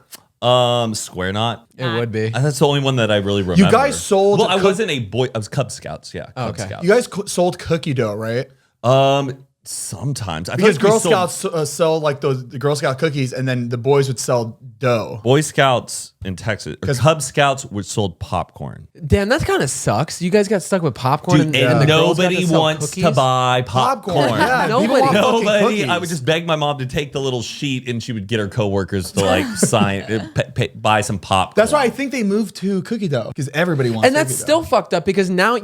Square knot. It would be. That's the only one that I really remember. guys sold Well, a I cook- wasn't a boy. I was Cub Scouts. Yeah. Cub Okay. Scouts. You guys sold cookie dough, right? Sometimes I feel Because like we Girl sold- Scouts sell like the Girl Scout cookies, and then the boys would sell dough. Boy Scouts in Texas, or Cub Scouts, which sold popcorn. Damn, that kind of sucks. You guys got stuck with popcorn Dude, and the girls got nobody to sell wants cookies? to buy popcorn. Yeah, Nobody. people want fucking Nobody. I cookies. would just beg my mom to take the little sheet, and she would get her coworkers to like sign, buy some popcorn. That's why I think they moved to cookie dough because everybody wants. And that's cookie still fucked up because now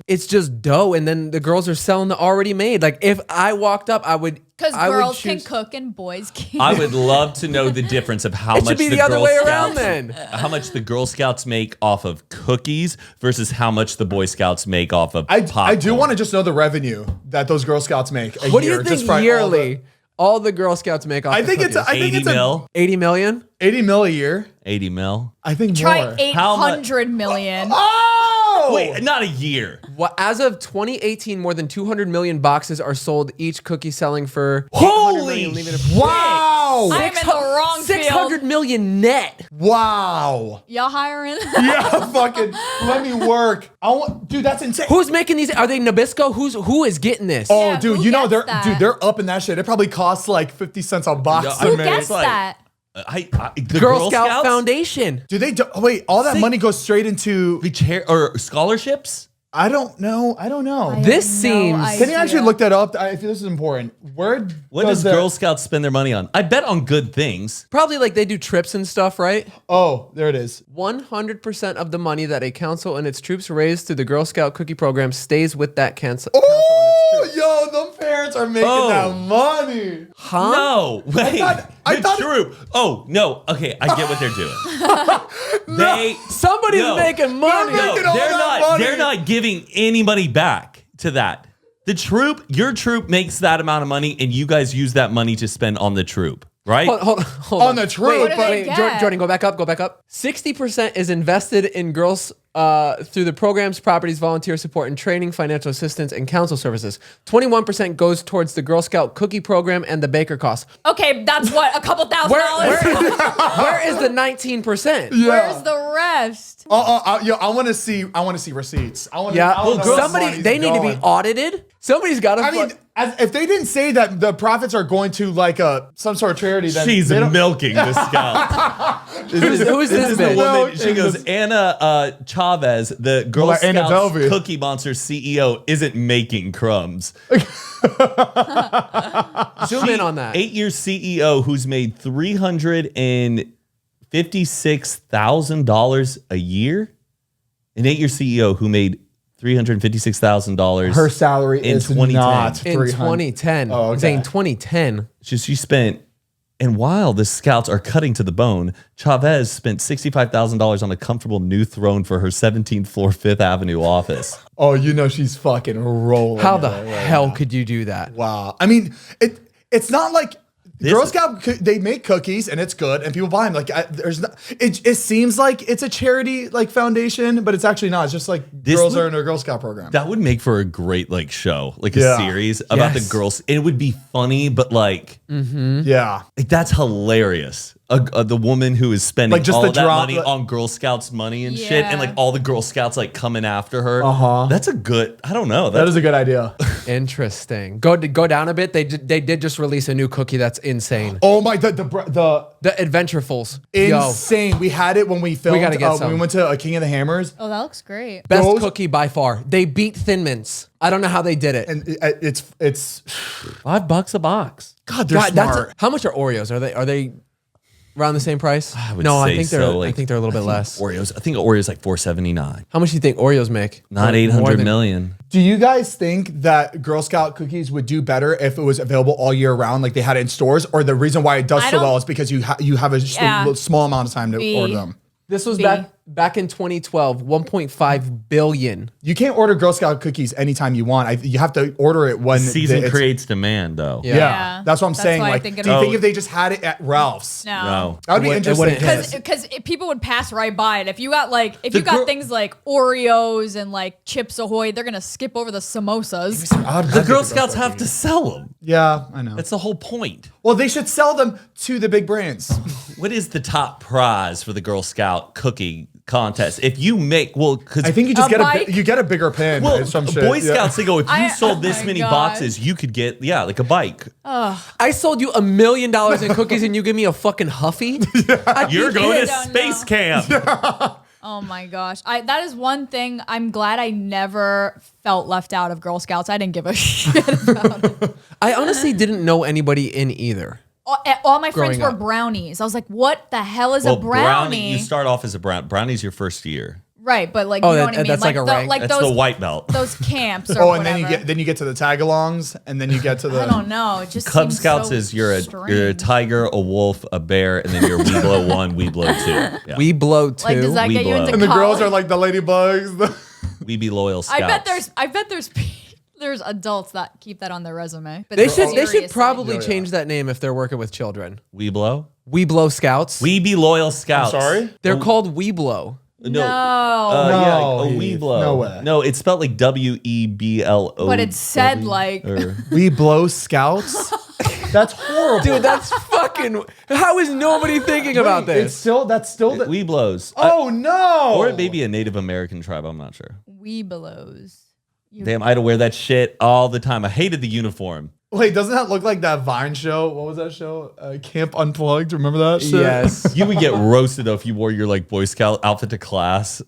it's just dough and then the girls are selling the already made. Like if I walked up, I would Because I would girls can choose- cook and boys can't. I would love to know the difference of how It much should be the the other Girl way Scouts, around then. how much the Girl Scouts make off of cookies versus how much the Boy Scouts make off of popcorn. I do want to just know the revenue that those Girl Scouts make a What do year. you just think for all yearly all the Girl Scouts make off I the think it's cookies? 80 mil. 80 million? 80 mil a year. 80 mil. I think Try more. 800 million. Oh Wait, not a year. Well, as of 2018, more than 200 million boxes are sold, each cookie selling for Holy 800 million. wow! I'm in the wrong 600 field. million net. Wow! Y'all hiring? Yeah, fucking let me work. Dude, that's insane. Who's making these? Are they Nabisco? Who is getting this? Oh, Yeah, dude, who you know gets that? they're up in that shit. It probably costs like 50 cents a box. No, to I Who mean, make. gets like- that? The Girl Scout Scouts? Foundation. Do they? Wait, all that See- money goes straight into. The chair or scholarships? I don't know. I don't know. This No seems- idea. Can you actually look that up? I feel this is important. Where What does Girl Scouts spend their money on? I bet on good things. Probably like they do trips and stuff, right? Oh, there it is. 100% of the money that a council and its troops raise through the Girl Scout cookie program stays with that council. Oh, yo, them parents are making Oh. that money. Huh? No, wait. I thought- troop. Oh no. Okay, I get what they're doing. They Somebody's No. making money. They're no, making all they're that not. money. They're not giving any money back to that. The troop, your troop makes that amount of money, and you guys use that money to spend on the troop, right? Hold On the troop, What do they Wait, get? Jordan, go back up. 60% is invested in girls through the programs, properties, volunteer support and training, financial assistance, and council services. 21% goes towards the Girl Scout cookie program and the baker costs. Okay, that's what, a couple $1,000? Where is the 19%? Where's the rest? Yo, I want to see receipts. I want. Yeah, I wanna know where somebody money's they need to be going. audited. Somebody's got to. I mean, if they didn't say that the profits are going to like some sort of charity, then She's they don't- milking the scout. who is this This is the bitch? woman. She goes, Anna Chavez, the Girl Like Anna Scouts Delvey. Cookie Monster CEO, isn't making crumbs. Zoom in on that. 8-year CEO who's made $356,000 a year. An 8-year CEO who made $356,000. her salary in is 2010. not In 300. 2010. Oh, I'm okay. saying 2010. She spent, and while the scouts are cutting to the bone, Chavez spent $65,000 on a comfortable new throne for her 17th floor 5th Avenue office. Oh, you know she's fucking rolling. How in the it right hell now. could you do that? Wow. I mean, it's not like Girl Scout, they make cookies and it's good and people buy them. Like it seems like it's a charity like foundation, but it's actually not. It's just like girls are in a Girl Scout program. That would make for a great like show, like a series about the girls. It would be funny, but like, Yeah. like that's hilarious. The woman who is spending Like, just all the of that drop- money on Girl Scouts money and shit, and Yeah. like all the Girl Scouts like coming after her. That's a good. I don't know. That is a good idea. Interesting. Go down a bit. They did just release a new cookie that's insane. Oh my, the The Adventurefuls. insane. We had it when we filmed. gotta get when some. we went to King of the Hammers. Oh, that looks great. Best Those- cookie by far. They beat Thin Mints. I don't know how they did it. And it's $5 a box. God, they're smart. How much are Oreos? Are they around the same price? I would no, I say think they're. so, like, I think they're a little bit less. Oreos. I think Oreos like $4.79. How much do you think Oreos make? Not More 800 than- million. Do you guys think that Girl Scout cookies would do better if it was available all year round, like they had it in stores? Or the reason why it does I so well don't- is because you have a small amount of time to B. order them. This was B. back in 2012. 1.5 billion. You can't order Girl Scout cookies anytime you want. You have to order it when Season it's- creates demand, though. Yeah. Yeah, that's what I'm That's saying. why I Like, think do it you would- think if they just had it at Ralph's? No. That would be It interesting. wouldn't hit. Because people would pass right by it. If you got The girl- things like Oreos and like Chips Ahoy, they're gonna skip over the samosas. The Girl Scouts have to sell them. Yeah, I know. That's the whole point. Well, they should sell them to the big brands. What is the top prize for the Girl Scout cookie contest? If you make, because I think you just A get bike? you get a bigger pin. well, or some shit. Boy Yeah. Scouts, they go, if you sold this oh my many God. boxes, you could get, like a bike. I sold you $1 million in cookies and you give me a fucking Huffy? You're going to don't space know. camp. Oh my gosh. That is one thing I'm glad I never felt left out of Girl Scouts. I didn't give a shit about it. I honestly didn't know anybody in either. All my friends Growing were up. brownies. I was like, what the hell is Well, a brownie? you start off as a brownie's your first year. Right, but like, Oh, you know that- what I mean? that's like a rank? Like That's those, the white belt. those camps or Oh, whatever. and then you get to the tag-alongs, and then you get to the. I don't know. It just Cub seems Scouts so is you're a strange. tiger, a wolf, a bear, and then you're Weeblo 1, Weeblo 2. Yeah. We blow too. Like, does that get you Weeblo. into And the girls college? are like the ladybugs. We be loyal scouts. I bet there's adults that keep that on their resume. But they should seriously. probably change that name if they're working with children. Weeblo? We blow Scouts. We be loyal scouts. Sorry. They're called We Blow. No. No. Yeah, No, a Heath, Weeblo. no way. No, it's spelled like WEBLO. But it said like We blow scouts. That's horrible, Dude, that's fucking. How is nobody thinking about It's this? that's still the. Weeblos. Oh no! Or it may be a Native American tribe. I'm not sure. Weebelows. Damn, I had to wear that shit all the time. I hated the uniform. Wait, doesn't that look like that Vine show? What was that show? Camp Unplugged. Remember that shit? Yes. You would get roasted though if you wore your like Boy Scout outfit to class.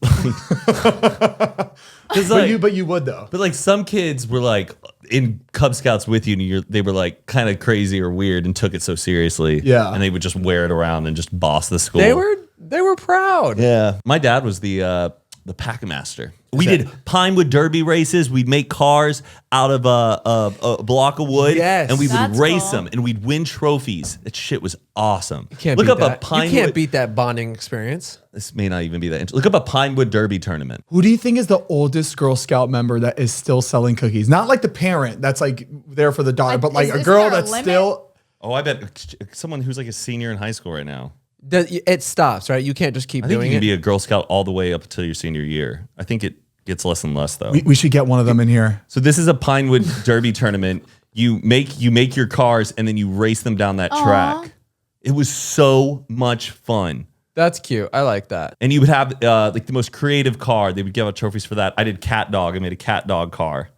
'Cause, like, But you would though. but like some kids were like in Cub Scouts with you, and they were like kind of crazy or weird and took it so seriously. Yeah. and they would just wear it around and just boss the school. They were proud. Yeah. My dad was the pack master. We did Pinewood Derby races. We'd make cars out of a block of wood, Yes. and we would That's race cool. them, and we'd win trophies. That shit was awesome. Can't Look beat up that. a Pinewood. You can't beat that bonding experience. This may not even be that. Look up a Pinewood Derby tournament. Who do you think is the oldest Girl Scout member that is still selling cookies? Not like the parent that's like there for the daughter, but like a isn't girl there a that's limit? still. Oh, I bet someone who's like a senior in high school right now. It stops, right? You can't just keep I think you doing can it. be a Girl Scout all the way up until your senior year. I think it gets less and less though. We should get one of them in here. So this is a Pinewood Derby tournament. You make your cars and then you race them down that track. It was so much fun. That's cute. I like that. And you would have like the most creative car. They would give out trophies for that. I did cat dog. I made a cat dog car,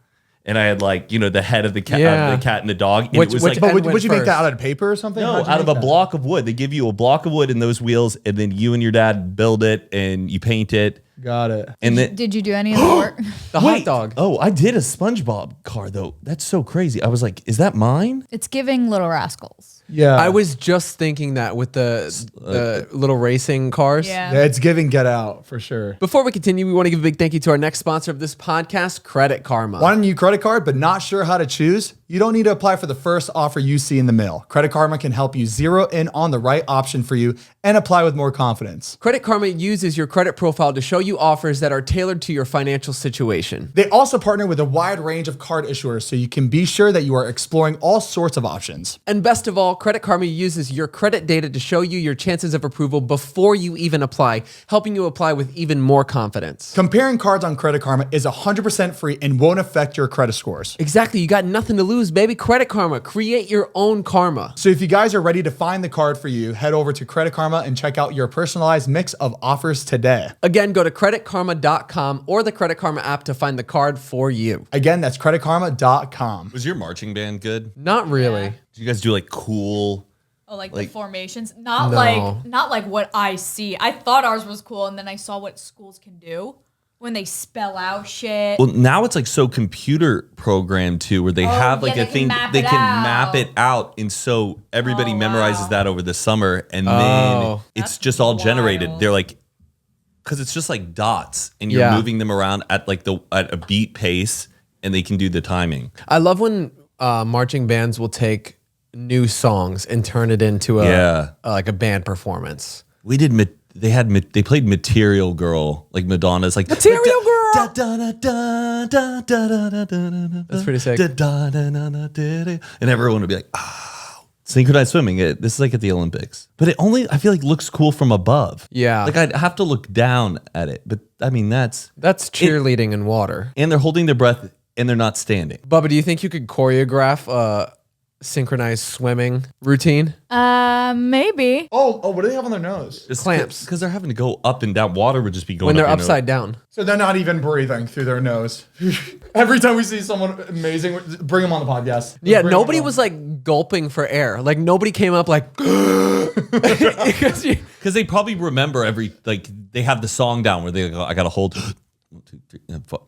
and I had like the head of the cat, Yeah. the cat and the dog. And Which- it was which- like But And would went you make that first. out of paper or something? no, How'd you out of make a that? block of wood. They give you a block of wood and those wheels, and then you and your dad build it and you paint it. Got it. And then Did you do any of the work? The hot dog. Oh, I did a SpongeBob car though. That's so crazy. I was like, is that mine? It's giving Little Rascals. Yeah. I was just thinking that with the little racing cars. Yeah. Yeah, it's giving Get Out for sure. Before we continue, we want to give a big thank you to our next sponsor of this podcast, Credit Karma. Wanting a new credit card, but not sure how to choose? You don't need to apply for the first offer you see in the mail. Credit Karma can help you zero in on the right option for you and apply with more confidence. Credit Karma uses your credit profile to show you offers that are tailored to your financial situation. They also partner with a wide range of card issuers so you can be sure that you are exploring all sorts of options. And best of all, Credit Karma uses your credit data to show you your chances of approval before you even apply, helping you apply with even more confidence. Comparing cards on Credit Karma is 100% free and won't affect your credit scores. Exactly, you got nothing to lose, baby. Credit Karma, create your own karma. So if you guys are ready to find the card for you, head over to Credit Karma and check out your personalized mix of offers today. Again, go to creditkarma.com or the Credit Karma app to find the card for you. Again, that's creditkarma.com. Was your marching band good? Not really. Yeah. Did you guys do like cool? Oh, like the Like- formations, not No. like what I see. I thought ours was cool, and then I saw what schools can do when they spell out shit. Well, now it's like so computer programmed too, where they have like yeah, a they can thing map they it can out. map it out, and so everybody Oh, memorizes wow. that over the summer, and then Oh. it's That's just all generated. wild. They're like, because it's just like dots, and you're Yeah. moving them around at like at a beat pace, and they can do the timing. I love when marching bands will take new songs and turn it into like a band performance. We did. They played Material Girl, like Madonna's like Material Girl. Da, da, da, da, da, da, da, da, da, That's pretty sick. da, da, da, da, da, da, da. And everyone would be like, oh. Synchronized swimming. This is like at the Olympics, but it only I feel like looks cool from above. Yeah. like I'd have to look down at it, but I mean that's cheerleading in water. and they're holding their breath and they're not standing. Bubba, do you think you could choreograph a synchronized swimming routine? Maybe. Oh, what do they have on their nose? Clamps. Because they're having to go up and down. Water would just be going When they're up your nose. upside down. So they're not even breathing through their nose. Every time we see someone amazing, bring them on the podcast. Yeah, Bring nobody them on. was like gulping for air. Like nobody came up like because you- Because they probably remember they have the song down where they go, I gotta hold 1, 2, 3, and 4,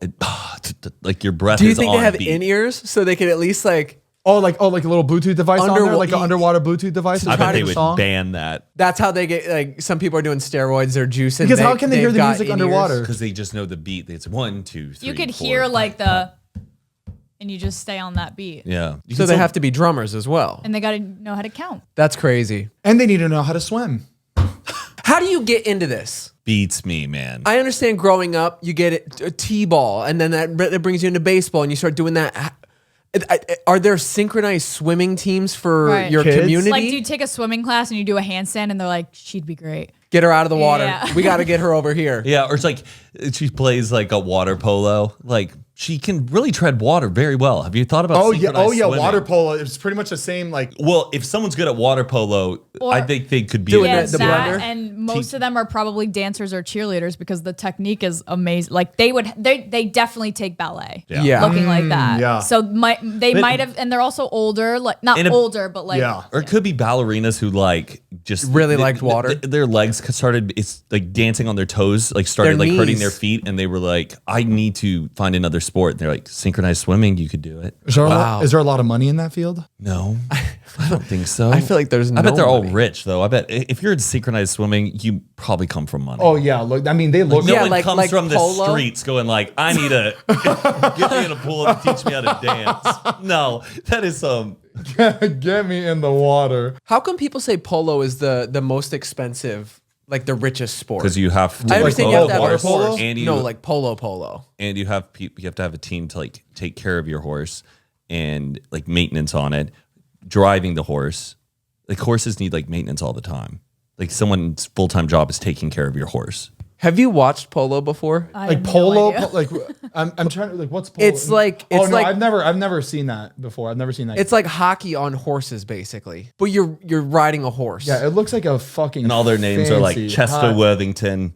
like your breath do you is think on they have beat. in-ears so they could at least like like a little Bluetooth device on there, like an underwater Bluetooth device. to I try bet they the would song? ban that that's how they get like some people are doing steroids or juicing. Because how can they hear they've the got music in-ears. underwater? because they just know the beat. It's 1, 2, 3. You could 4. hear like the, and you just stay on that beat. Yeah. So they have to be drummers as well. And they got to know how to count. That's crazy. And they need to know how to swim. How do you get into this? beats me, man. I understand growing up, you get it a T-ball, and then that brings you into baseball, and you start doing that. Are there synchronized swimming teams for Right. your Kids? community? Like, do you take a swimming class and you do a handstand and they're like, she'd be great. Get her out of the water. Yeah. We got to get her over here. Yeah, or it's like she plays like a water polo. Like she can really tread water very well. Have you thought about? Oh yeah, synchronized swimming? water polo. It's pretty much the same. Like Well, if someone's good at water polo, Or- I think they could be. Doing a- it. the that, blender? and most of them are probably dancers or cheerleaders because the technique is amazing. Like they definitely take ballet. Yeah. Looking like that. yeah. So they might have, and they're also older, like not In a- older, but like Yeah. Or it could be ballerinas who like just Really liked water. Their legs started it's like dancing on their toes, like started Their like hurting knees. their feet, and they were like, "I need to find another sport." And they're like, "Synchronized swimming, you could do it." is there, Wow. is there a lot of money in that field? No, I don't think so. I feel like there's I bet no they're all money. rich though. I bet if you're in synchronized swimming, you probably come from money. Oh yeah, look. I mean, they look. No Yeah, one like- comes like from the polo? streets going like, I need to get me in a pool and teach me how to dance. No, that is Get me in the water. How come people say polo is the most expensive, like the richest sport? because you have to I understand you have to have water a horse. polo? and you No, like polo. and you have you have to have a team to like take care of your horse and like maintenance on it, driving the horse. Like horses need like maintenance all the time. Like someone's full-time job is taking care of your horse. Have you watched polo before? I Like have no polo. idea. Like I'm trying to like what's polo? It's like- oh it's no, like- I've never seen that before. I've never seen that. It's like hockey on horses, basically. But you're riding a horse. yeah, it looks like a fucking. And all their names are like fancy Chester hot- Worthington.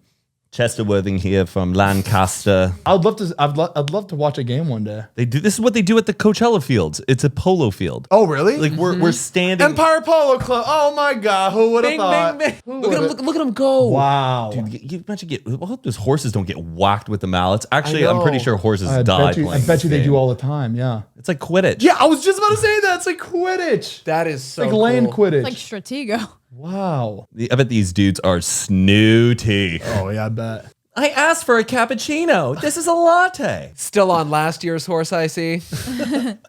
Chester Worthing here from Lancaster. I'd love to. I'd love to watch a game one day. They do this is what they do at the Coachella fields. It's a polo field. Oh really? Like we're standing. Empire Polo Club. Oh my god, who would have Bing, thought? bing, bing. Who Look at him! would've- Look at him go! Wow. Dude, you imagine I hope those horses don't get whacked with the mallets. Actually, I I'm pretty know. sure horses I die bet you. I playing bet this you they game. do all the time. Yeah. It's like Quidditch. Yeah, I was just about to say that. It's like Quidditch. That is so Like land cool. Quidditch. Like Stratego. Wow. I bet these dudes are snooty. Oh yeah, I bet. I asked for a cappuccino. This is a latte. Still on last year's horse, I see.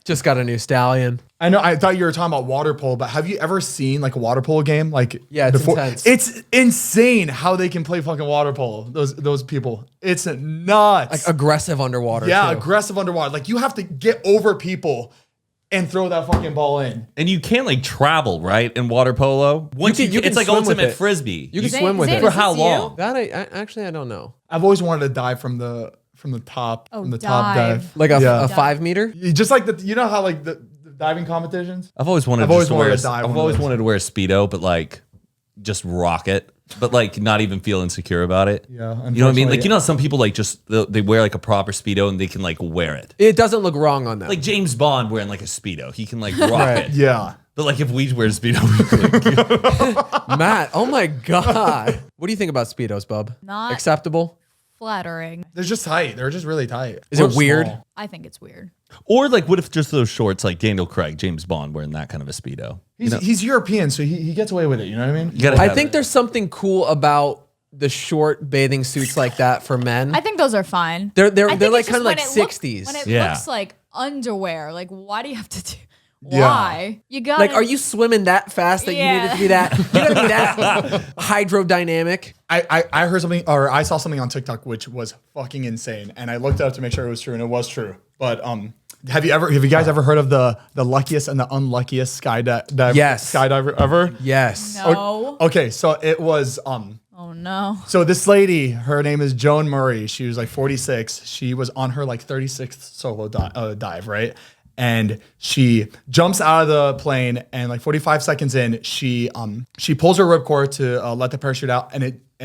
Just got a new stallion. I know. I thought you were talking about water polo, but have you ever seen like a water polo game? Like, Yeah, it's intense. It's insane how they can play fucking water polo. Those people. It's nuts. Like aggressive underwater. yeah, too. aggressive underwater. Like you have to get over people and throw that fucking ball in. And you can't like travel, right? In water polo. Once can- you can it's like swim with ultimate it. frisbee. You can Zane- swim with Zane, it. For is how this you? long? That I actually I don't know. I've always wanted to dive from the top Oh, from the top dive. dive. Like a Yeah. 5 meter. Just like you know how like the diving competitions. I've always wanted, I've always just to wear. wanted to dive I've one of always those. wanted to wear a speedo, but like just rock it, but like not even feel insecure about it. Yeah, you know what I mean. unfortunately, Like you know, how some people like just they wear like a proper speedo and they can like wear it. It doesn't look wrong on them. Like James Bond wearing like a speedo, he can like rock Right. it. Yeah. But like if we wear a speedo, we like, Matt, oh my God. What do you think about Speedos, bub? Not- Acceptable? Flattering. They're just tight. They're just really tight. Is Or it weird? small. I think it's weird. or like what if just those shorts like Daniel Craig, James Bond wearing that kind of a speedo? He's European, so he gets away with it. You know what I mean? You gotta. I have think it. there's something cool about the short bathing suits like that for men. I think those are fine. They're I they're think like it's kind of just like when it 60s. When it Yeah. looks like underwear, like why do you have to do? Yeah. Why you got? Like, are you swimming that fast that you need it to be that? You gotta be that hydrodynamic. I heard something, or I saw something on TikTok which was fucking insane, and I looked it up to make sure it was true, and it was true. But have you guys ever heard of the luckiest and the unluckiest Yes. skydiver ever? Yes. No. Okay, so it was Oh no. so this lady, her name is Joan Murray. She was like 46. She was on her like 36th solo dive, right? And she jumps out of the plane, and like 45 seconds in, she pulls her ripcord to let the parachute out, and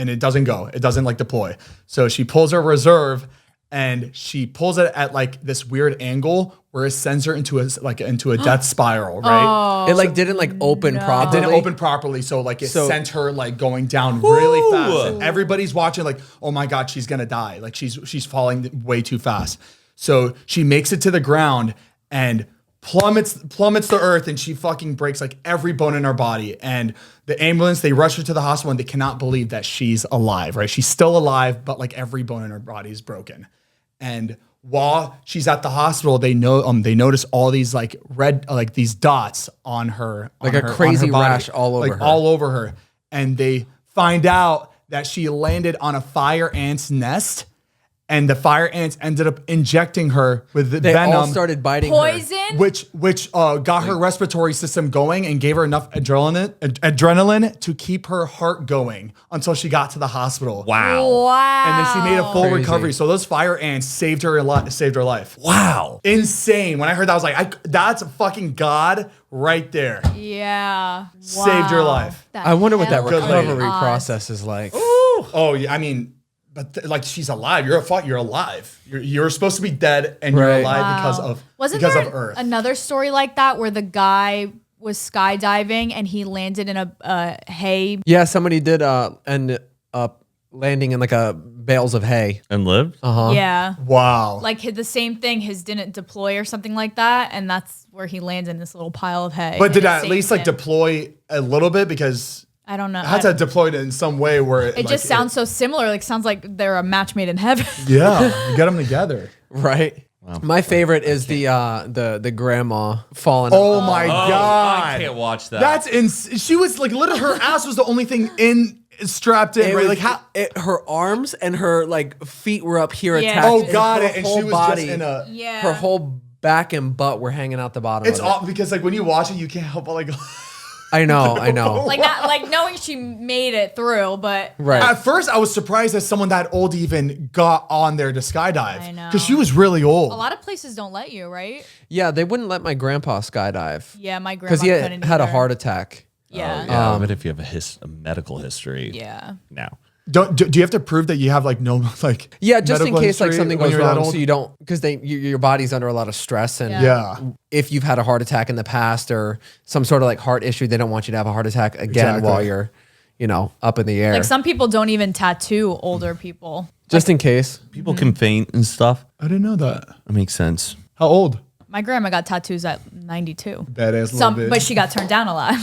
it doesn't go. It doesn't like deploy. So she pulls her reserve, and she pulls it at like this weird angle where it sends her into a death spiral, right? It like didn't like open properly. It didn't open properly, so like it sent her like going down really fast. And everybody's watching like, oh my God, she's gonna die. Like she's falling way too fast. So she makes it to the ground and plummets to earth, and she fucking breaks like every bone in her body. And the ambulance, they rush her to the hospital, and they cannot believe that she's alive, right? She's still alive, but like every bone in her body is broken. And while she's at the hospital, they notice all these like red, like these dots on her, Like on a her- on crazy her body, rash all over like her. all over her. And they find out that she landed on a fire ant's nest, and the fire ants ended up injecting her with the They venom, all started biting her. Poison. which got her respiratory system going and gave her enough adrenaline to keep her heart going until she got to the hospital. wow, Wow. And then she made a full Crazy. recovery. So those fire ants saved her life. wow. Insane. When I heard that, I was like, that's a fucking God right there. Yeah. Saved your Wow. life. The I wonder what that hell Good are lady. the recovery odds? process is like. Oh, yeah. I mean, but like she's alive. You're alive. You're supposed to be dead, and you're Right. alive Wasn't because there of Earth. another story like that where the guy was skydiving and he landed in a hay? Yeah, somebody did end up landing in like a bales of hay. And lived. Yeah. Wow. Like the same thing, his didn't deploy or something like that, and that's where he lands in this little pile of hay. But and did it that at saved least like him. deploy a little bit, because I don't know. it had to deploy it in some way where It just sounds so similar. Like sounds like they're a match made in heaven. Yeah, you get them together. Right. My favorite is the grandma falling. Oh my I God. can't watch that. That's she was like literally her ass was the only thing strapped in, It right? was- Like how her arms and her like feet were up here Yeah. attached. Oh and God, her and whole she was body, just in a Yeah. her whole back and butt were hanging out the bottom. it's of it. all because like when you watch it, you can't help but like I know. like not like knowing she made it through, but Right. at first I was surprised that someone that old even got on there to skydive. I know. Because she was really old. a lot of places don't let you, right? Yeah, they wouldn't let my grandpa skydive Yeah, my grandma because he couldn't had a either. heart attack. Yeah. yeah, but if you have a medical history, Yeah. no. Do you have to prove that you have like no like Yeah, just in medical case like history something when goes you're that wrong, old? so you don't because your body's under a lot of stress and Yeah. if you've had a heart attack in the past or some sort of like heart issue, they don't want you to have a heart attack again Exactly. while you're, up in the air. Like some people don't even tattoo older people. Just in case. People can faint and stuff. I didn't know that. That makes sense. How old? My grandma got tattoos at 92. Badass little bitch. But she got turned down a lot.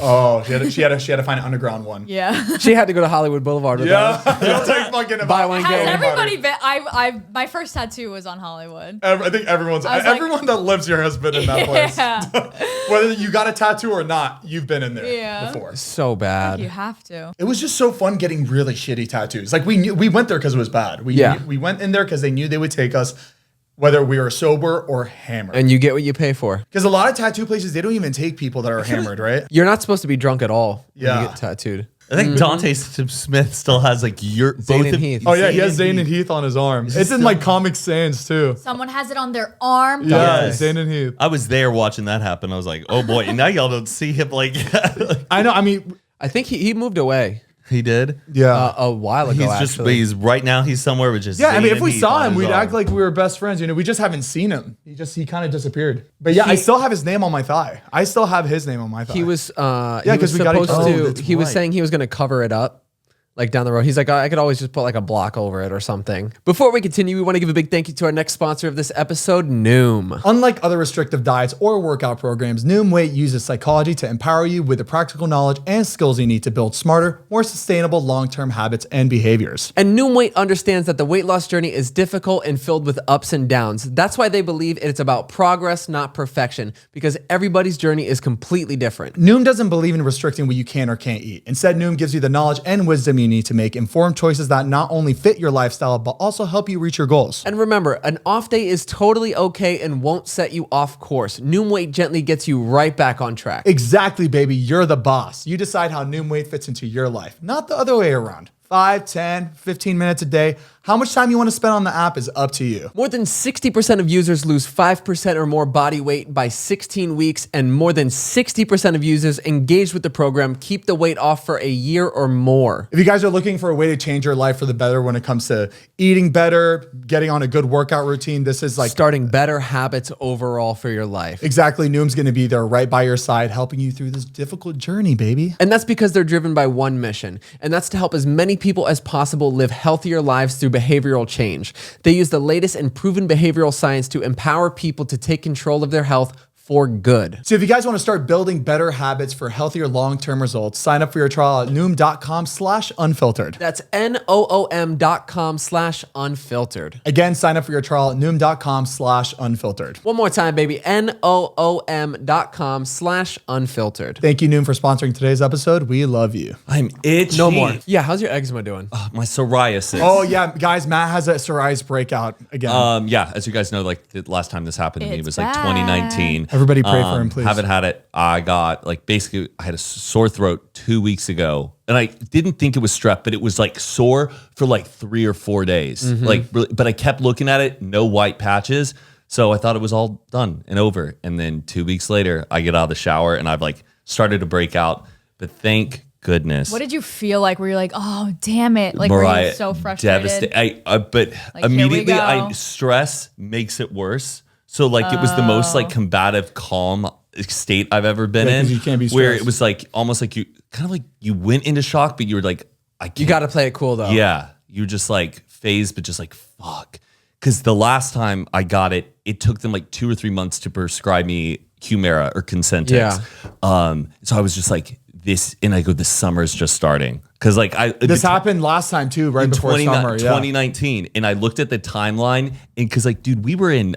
Oh, she had to find an underground one. Yeah. She had to go to Hollywood Boulevard with Yeah, that. you'll take fucking Buy one, Has get one. everybody been? My first tattoo was on Hollywood. I think everyone that lives here has been in that place. Yeah. Whether you got a tattoo or not, you've been in there Yeah. before. So bad. You have to. It was just so fun getting really shitty tattoos. Like we went there because it was bad. We went in there because they knew they would take us, whether we were sober or hammered. And you get what you pay for. Because a lot of tattoo places, they don't even take people that are hammered, right? You're not supposed to be drunk at all when Yeah. you get tattooed. I think Dante Smith still has like both Zane and of Heath. Oh yeah, he has Zane and Heath on his arm. It's in like Comic Sans too. Someone has it on their arm. Yeah, Yes. Zane and Heath. I was there watching that happen. I was like, oh boy, and now y'all don't see him like I know. I mean, I think he moved away he did. yeah. a while ago, He's just actually. he's right now he's somewhere with just Yeah, I Zane mean, if and we Heath saw on him, his we'd arm. act like we were best friends. You know, we just haven't seen him. He kind of disappeared. But yeah, I still have his name on my thigh. I still have his name on my thigh. He was Yeah, he 'cause was we got each- supposed oh, to that's he was right. saying he was going to cover it up like down the road. He's like, I could always just put like a block over it or something. Before we continue, we want to give a big thank you to our next sponsor of this episode, Noom. Unlike other restrictive diets or workout programs, Noom Weight uses psychology to empower you with the practical knowledge and skills you need to build smarter, more sustainable long-term habits and behaviors. And Noom Weight understands that the weight loss journey is difficult and filled with ups and downs. That's why they believe it's about progress, not perfection, because everybody's journey is completely different. Noom doesn't believe in restricting what you can or can't eat. Instead, Noom gives you the knowledge and wisdom you need to make informed choices that not only fit your lifestyle, but also help you reach your goals. And remember, an off day is totally okay and won't set you off course. Noom Weight gently gets you right back on track. Exactly, baby. You're the boss. You decide how Noom Weight fits into your life, not the other way around. 5, 10, 15 minutes a day. How much time you want to spend on the app is up to you. More than 60% of users lose 5% or more body weight by 16 weeks, and more than 60% of users engaged with the program keep the weight off for a year or more. If you guys are looking for a way to change your life for the better when it comes to eating better, getting on a good workout routine, this is like Starting better habits overall for your life. exactly. Noom's going to be there right by your side, helping you through this difficult journey, baby. And that's because they're driven by one mission, and that's to help as many people as possible live healthier lives through behavioral change. They use the latest and proven behavioral science to empower people to take control of their health for good. So if you guys want to start building better habits for healthier long-term results, sign up for your trial at noom.com/unfiltered. That's NOOM.com/unfiltered. Again, sign up for your trial at noom.com/unfiltered. One more time, baby. NOOM.com/unfiltered. Thank you, Noom, for sponsoring today's episode. We love you. I'm itchy. No more. Yeah, how's your eczema doing? My psoriasis. Oh yeah, guys, Matt has a psoriasis breakout again. Yeah, as you guys know, like the last time this happened to me It's was like bad. 2019. Everybody pray for him, please. Haven't had it. I got like basically I had a sore throat 2 weeks ago, and I didn't think it was strep, but it was like sore for like 3 or 4 days. Like, really, but I kept looking at it, no white patches, so I thought it was all done and over. And then 2 weeks later, I get out of the shower and I've like started to break out. But thank goodness. What did you feel like? Were you like, oh, damn it? Like, were Mariah, you so frustrated? But Like, immediately, here we go. stress makes it worse. So like it was the most like combative, calm state I've ever been Yeah, in. 'cause you can't be where stressed. it was like almost like you kind of like you went into shock, but you were like, I can't. You got to play it cool, though. Yeah, you're just like phased, but just like fuck. Because the last time I got it, it took them like 2 or 3 months to prescribe me Humira or Consentix. Yeah. So I was just like this, and I go, this summer's just starting. Because like this happened last time too, right before 20, summer. Yeah. 2019, and I looked at the timeline, and because like, dude, we were in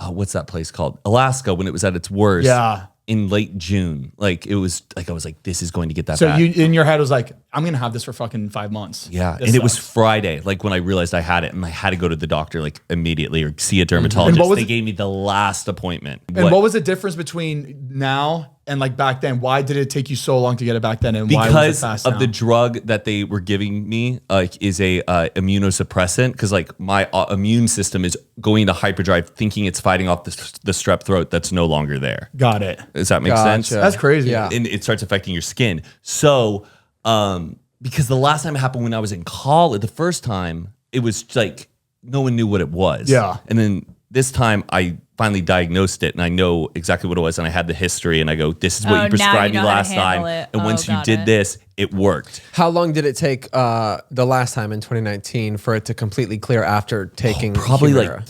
what's that place called? Alaska when it was at its worst. Yeah. In late June, like it was like I was like, this is going to get that So bad. you in your head was like, I'm gonna have this for fucking 5 months. Yeah, This and it was sucks. Friday, like when I realized I had it, and I had to go to the doctor like immediately or see a dermatologist. what was They it- gave me the last appointment. And what was the difference between now and like back then? Why did it take you so long to get it back then? And why was it Because fast of now? the drug that they were giving me is a immunosuppressant. Because like my immune system is going into hyperdrive, thinking it's fighting off the strep throat that's no longer there. Got it. Does that make Gotcha. sense? That's crazy. Yeah. And it starts affecting your skin. So, because the last time it happened when I was in college, the first time it was like no one knew what it was. Yeah. And then this time I finally diagnosed it and I know exactly what it was and I had the history and I go, this is what Oh, you now prescribed you me know how to last time. handle it. And Oh, once you got did it. this, it worked. How long did it take the last time in 2019 for it to completely clear after taking Probably Humira? like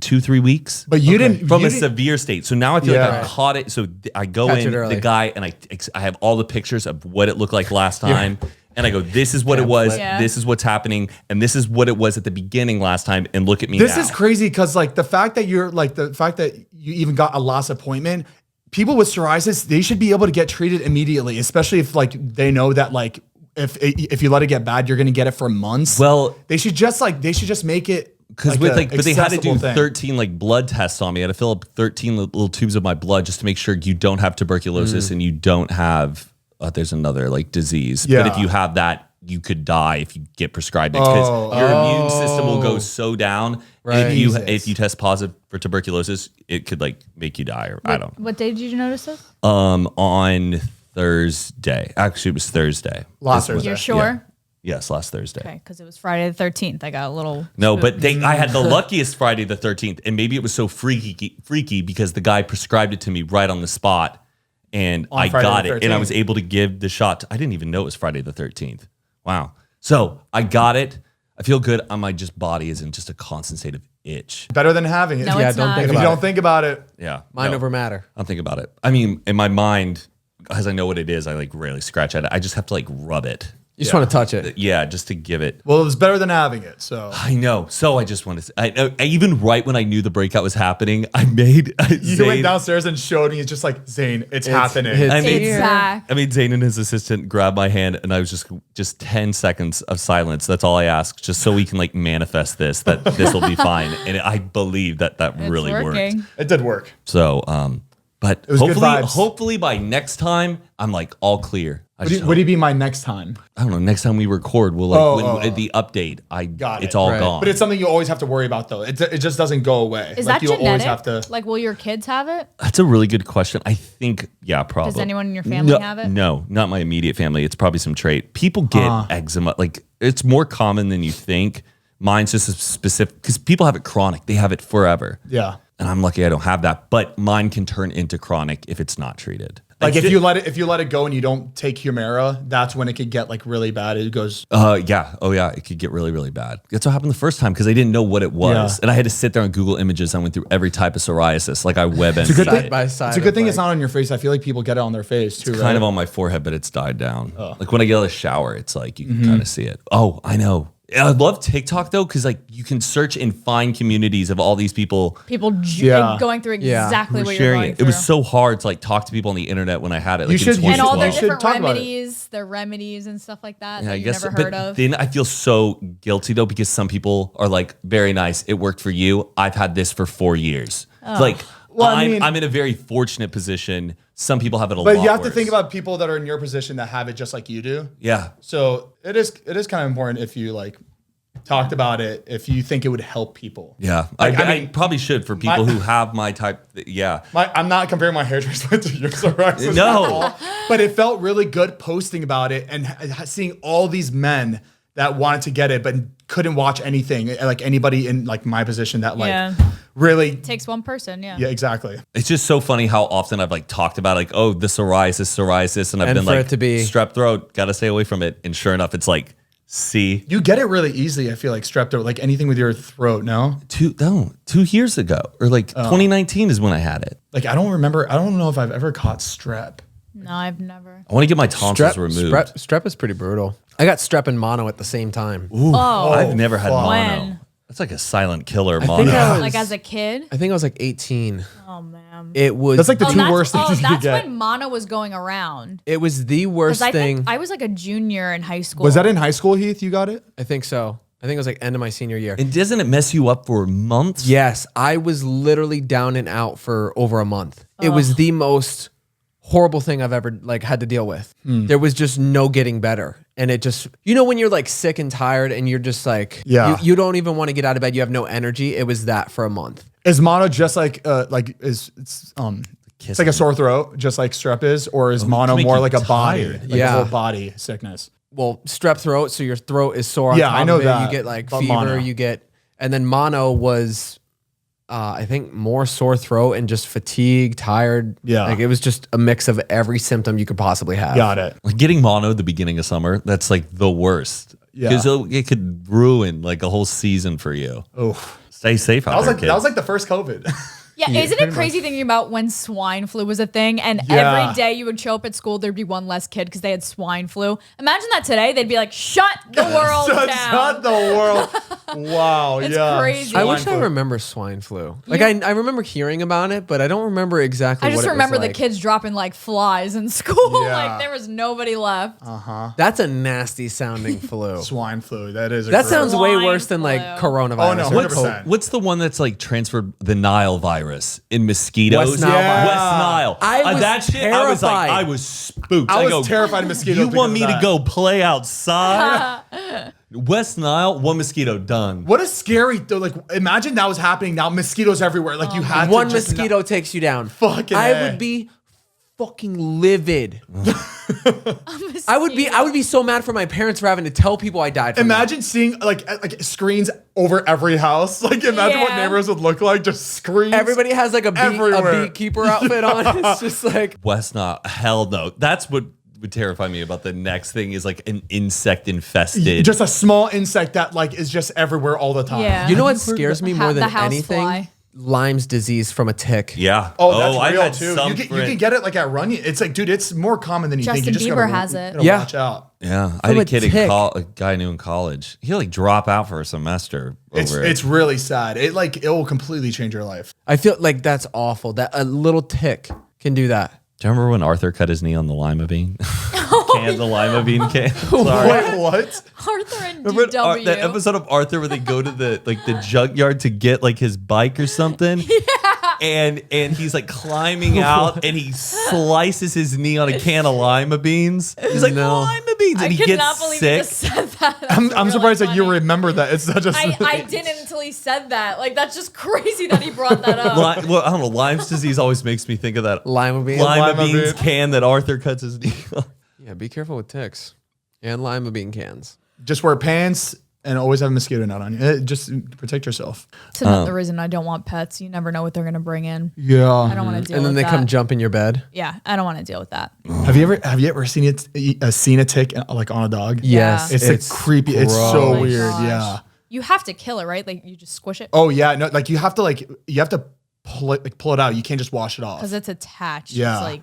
2-3 weeks. But you didn't From you a didn't- severe state. So now I feel like Yeah. I caught it. So I go Catch it in, early. the guy, and I have all the pictures of what it looked like last time. And I go, this is what it was. Yeah. This is what's happening. And this is what it was at the beginning last time. And look at me This now. is crazy because like the fact that you even got a last appointment, people with psoriasis, they should be able to get treated immediately, especially if like they know that like if you let it get bad, you're gonna get it for months. Well, they should just make it because like but they had to do accessible thing. 13 like blood tests on me. I had to fill up 13 little tubes of my blood just to make sure you don't have tuberculosis and you don't have there's another like disease. Yeah. But if you have that, you could die if you get prescribed it because your immune system will go so down. Right. If you test positive for tuberculosis, it could like make you die. Or I don't. What day did you notice this? On Thursday. Actually, it was Thursday. Last Thursday. You're sure? Yeah. Yes, last Thursday. Okay, because it was Friday the 13th. I got a little. No, but I had the luckiest Friday the 13th, and maybe it was so freaky because the guy prescribed it to me right on the spot, and I Friday got the it, and I 13th. was able to give the shot. I didn't even know it was Friday the 13th. Wow. So I got it. I feel good. My just body isn't just a constant state of itch. Better than having it. No, Yeah, it's don't not. think if you about don't it. think about it. Yeah. Mind no, over matter. I don't think about it. I mean, in my mind, as I know what it is, I like rarely scratch at it. I just have to like rub it. You just want to touch it. Yeah, just to give it. Well, it was better than having it. So I know. So I just wanted to. I even right when I knew the breakout was happening, I made. you went downstairs and showed me. It's just like Zane, it's happening. I made. Exact. I made Zane and his assistant grab my hand, and I was just 10 seconds of silence. That's all I ask, just so we can like manifest that this will be fine. And I believe that really working. worked. It did work. So, but was good vibes. hopefully by next time, I'm like all clear. Would you be my next time? I don't know. Next time we record, we'll like the update. Got it. It's all Right. gone. But it's something you always have to worry about, though. It just doesn't go away. Is like that you genetic? always have to. Like, will your kids have it? That's a really good question. I think, yeah, probably. Does anyone in your family have it? No, not my immediate family. It's probably some trait. People get eczema. Like, it's more common than you think. Mine's just a specific, because people have it chronic. They have it forever. Yeah. And I'm lucky I don't have that. But mine can turn into chronic if it's not treated. Like if you let it go and you don't take Humira, that's when it could get like really bad. It goes. Yeah. Oh, yeah. It could get really, really bad. That's what happened the first time because I didn't know what it was. Yeah. And I had to sit there on Google Images. I went through every type of psoriasis. Like I web It's a good Side thing. by side It's a good of, thing it's like- not on your face. I feel like people get it on their face too. kind of on my forehead, but it's died down. Like when I get out of the shower, it's like you can kind of see it. Oh, I know. I love TikTok though, because like you can search and find communities of all these people Yeah. going through Yeah. exactly who are what you're sharing going it. through. It was so hard to like talk to people on the internet when I had it. Like You should- in you and all their 2012. should different talk about it. remedies, their remedies and stuff like that Yeah, that I you guess. never But heard of. then I feel so guilty though because some people are like, "Very nice, it worked for you. I've had this for 4 years." Like, Well, I mean- I'm in a very fortunate position. Some people have it a lot. But you have to worse. think about people that are in your position that have it just like you do. Yeah. So it is kind of important if you like talked about it, if you think it would help people. Yeah, Like, I probably should for people who have my type. Yeah, I'm not comparing my hair transplant to your psoriasis. No. at all, but it felt really good posting about it and seeing all these men that wanted to get it but couldn't watch anything. Like anybody in like my position that like Yeah. really. Takes one person, yeah. Yeah, exactly. it's just so funny how often I've like talked about like, oh, the psoriasis, and I've And been for like, it to be- strep throat, gotta stay away from it. And sure enough, it's like, see, You get it really easily. I feel like strep throat, like anything with your throat. No, 2 years ago or like 2019 is when I had it. like I don't remember. I don't know if I've ever caught strep. No, I've never. I want to get my tonsils Strep, removed. strep is pretty brutal. I got strep and mono at the same time. Oh, I've never had mono. When? That's like a silent killer. think Mono. I was- Like as a kid? I think I was like 18. Oh, man. It was. That's like the two that's, worst things you could that's get. when mono was going around. It was the worst Because I thing. think I was like a junior in high school. Was that in high school, Heath? You got it? I think so. I think it was like end of my senior year. And doesn't it mess you up for months? Yes, I was literally down and out for over a month. It was the most horrible thing I've ever like had to deal with. There was just no getting better. And it just, you know, when you're like sick and tired and you're just like, Yeah. you don't even want to get out of bed. You have no energy. It was that for a month. Is mono just like it's like a sore throat, just like strep is, or is mono make more you like a body, tired. like Yeah. a whole body sickness? Well, strep throat, so your throat is sore. On Yeah, top I know of it. that, You get like but fever. mono. You get, and then mono was, I think more sore throat and just fatigue, tired. Yeah. Like it was just a mix of every symptom you could possibly have. Got it. Like getting mono at the beginning of summer, that's like the worst. Yeah. Because it could ruin like a whole season for you. Oh, Stay safe out there, kid. that was like the first COVID. Yeah, isn't it crazy thinking about when swine flu was a thing and Yeah. every day you would show up at school, there'd be one less kid because they had swine flu? Imagine that today. They'd be like, shut the world down. Shut the world. Wow. It's yeah. crazy. I wish I flu. remember swine flu. Like I remember hearing about it, but I don't remember exactly I just what it remember was the like. kids dropping like flies in school. Yeah. Like there was nobody left. That's a nasty sounding flu. Swine flu. That is. That sounds way Swine worse than like flu. coronavirus. Oh, no, or 100%. What's the one that's like transferred the Nile virus in mosquitoes? West Nile virus. West Nile. I was that shit. I was like, terrified. I was spooked. I was go, terrified of mosquitoes. You because want of me to that. go play outside? West Nile, one mosquito done. What a scary though. Like, imagine that was happening now. Mosquitoes everywhere. Like you had One to just mosquito takes you down. Fucking I A. would be fucking livid. I would be so mad for my parents for having to tell people I died from Imagine seeing like screens over every house. Like imagine what Yeah. neighborhoods would look like. Just screens. that. Everybody has like a Everywhere. beekeeper outfit on. It's just like West Nile, hell no. That's what would terrify me about the next thing is like an insect infested. Just a small insect that like is just everywhere all the time. Yeah. you know what scares me more the than house anything? fly. Lyme's disease from a tick. yeah. Oh, that's I've real had too. some You can friend- get it like at Runyon. It's like, dude, it's more common than you think. Justin You just Bieber gotta, has it. gotta Yeah. watch out. Yeah, I had From a a kid tick. a guy I knew in college. He'll like drop out for a semester over it. It's really sad. It will completely change your life. I feel like that's awful. That a little tick can do that. Do you remember when Arthur cut his knee on the lima bean? The lima bean can. Sorry. Wait, what? Arthur and Remember DW. that episode of Arthur where they go to the junkyard to get like his bike or something? Yeah. And he's like climbing out and he slices his knee on a can of lima beans. He's like, lima beans. And I he could gets not believe you sick. just said that. I'm That's surprised really that you funny. remember that. It's such a. I didn't until he said that. Like that's just crazy that he brought that up. Well, I don't know. Lyme's disease always makes me think of that Lima bean. lima Lima beans bean. can that Arthur cuts his knee on. Yeah, be careful with ticks and lima bean cans. Just wear pants and always have a mosquito net on you. Just protect yourself. That's another reason I don't want pets. You never know what they're going to bring in. Yeah. I don't want to deal And then with they that. come jump in your bed. Yeah, I don't want to deal with that. Have you ever seen a tick like on a dog? Yes, It's like creepy. It's so gross. my weird. gosh. Yeah. You have to kill it, right? Like you just squish it Oh yeah. No, like you have to pull it out. You can't just wash it off. because it's attached. Yeah. It's like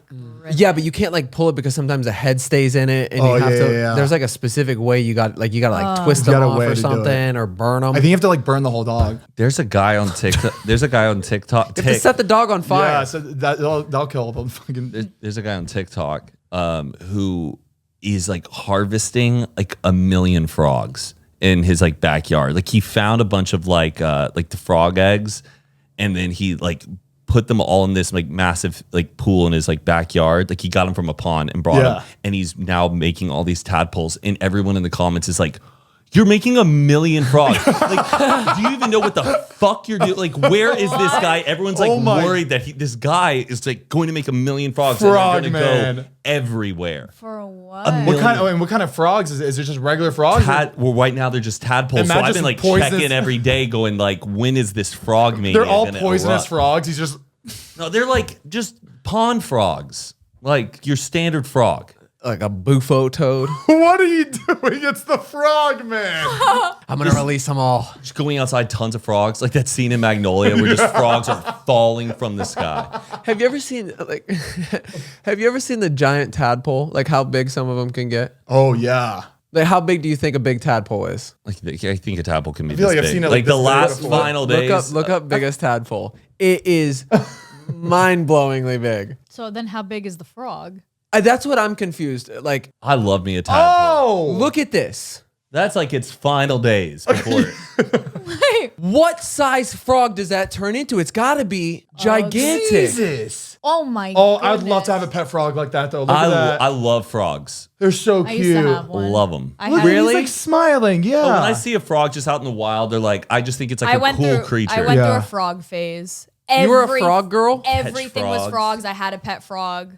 Yeah, but you can't like pull it because sometimes a head stays in it, and Oh, you have yeah, to. yeah. There's like a specific way you got like twist You them got a off way or to do it. something or burn them. I think you have to like burn the whole dog. There's a guy on TikTok. There's a guy on TikTok. you have to set the dog on fire. Yeah. So that'll kill them. Fucking. There's a guy on TikTok who is like harvesting like 1 million frogs in his like backyard. Like he found a bunch of like the frog eggs, and then he like put them all in this like massive like pool in his like backyard. Like he got them from a pond and brought them, and he's now making all these tadpoles. And everyone in the comments is like, "You're making 1 million frogs. Like, do you even know what the fuck you're doing? Like, where is this guy? Everyone's like Oh my- worried that this guy is like going to make 1 million frogs Frog and they're going to man. go everywhere. for what? What kind of frogs is it? Just regular frogs? Well, right now they're just tadpoles. So Imagine I've been like some poisonous- checking every day, going like, when is this frog mania? They're all gonna poisonous erupt? frogs. He's just. No, they're like just pond frogs, like your standard frog. Like a bufo toad. What are you doing? It's the frog man. I'm gonna release them all. Just going outside, tons of frogs, like that scene in Magnolia where just frogs are falling from the sky. Have you ever seen like? Have you ever seen the giant tadpole? Like how big some of them can get. Oh yeah. Like how big do you think a big tadpole is? Like I think a tadpole can be. feel this like I've big. seen it like like the this big last before. final days. Look up biggest tadpole. It is mind-blowingly big. So then how big is the frog? That's what I'm confused. Like, I love me a tadpole. Oh, look at this. That's like its final days before. What size frog does that turn into? It's got to be gigantic. Jesus. Oh my Oh, I'd love to have a goodness. pet frog like that though. Look at that. I love frogs. They're so I cute. used to have one. Love them. I Look, had- Really? He's like smiling. Yeah. But when I see a frog just out in the wild, they're like, I just think it's like I a went cool through. creature. I went through Yeah. a frog phase. You were a frog girl? Everything was frogs. frogs. I had a pet frog.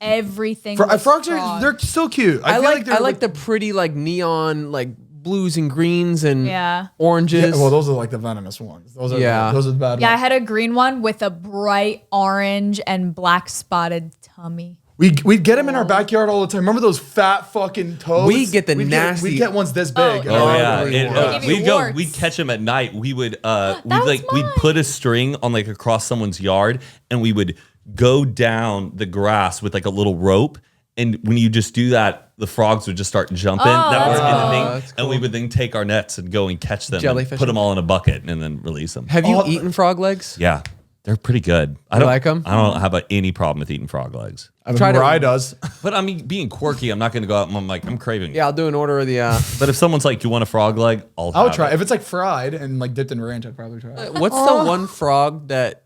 Everything. Frogs was are frog. they're still cute. I feel like they're the pretty like neon like blues and greens and Yeah. oranges. Yeah, well, those are like the venomous ones. Those are Yeah. those are the bad Yeah, I ones. had a green one with a bright orange and black spotted tummy. We'd get them in our backyard all the time. Remember those fat fucking toads? We get the nasty- We'd get ones this big. Oh, Oh yeah, Ugly It- ones. They give you we'd go. warts. We'd catch them at night. We would was we'd mine. put a string on like across someone's yard, and we would go down the grass with like a little rope. And when you just do that, the frogs would just start jumping. Oh, that was that's in the cool. thing, That's and we would then take our nets and go and catch them, Jellyfish. and put them all in a bucket, and then release them. Have you Oh, eaten frog legs? Yeah, they're pretty good. I You don't like 'em? I don't have any problem with eating frog legs. I mean, Try to- Mariah does. But I mean, being quirky, I'm not going to go out and I'm like, I'm craving. Yeah, I'll do an order of the. But if someone's like, you want a frog leg? I'll have try. it. If it's like fried and like dipped in ranch, I'd probably try it. What's the one frog that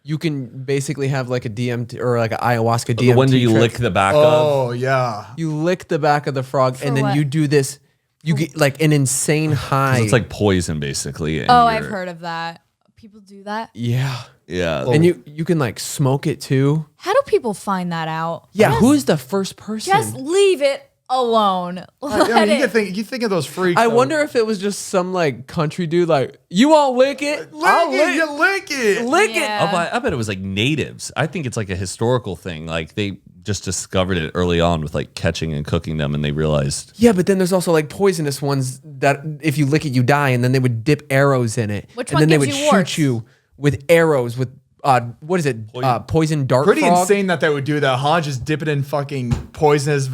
you can basically have like a DMT or like an ayahuasca DMT? The one that you trip? lick the back of. Oh yeah. You lick the back of the frog and then what? you do this. You get like an insane high. It's like poison, basically. and Oh, I've you're- heard of that. People do that. yeah, Yeah. and you can like smoke it too. How do people find that out? Yeah, Just- who's the first person? Just leave it alone. Yeah, Let you it- think of those freaks. I though. wonder if it was just some like country dude like you won't lick it. I'll Lick it, you lick it. lick Yeah. Oh, I bet it was like natives. I think it's like a historical thing. Like they just discovered it early on with like catching and cooking them, and they realized. Yeah, but then there's also like poisonous ones that if you lick it, you die, and then they would dip arrows in it, Which and one then they gives would you warts? shoot you with arrows with what is it? Poison dart Pretty frog? insane that they would do that, huh? Just dip it in fucking poisonous.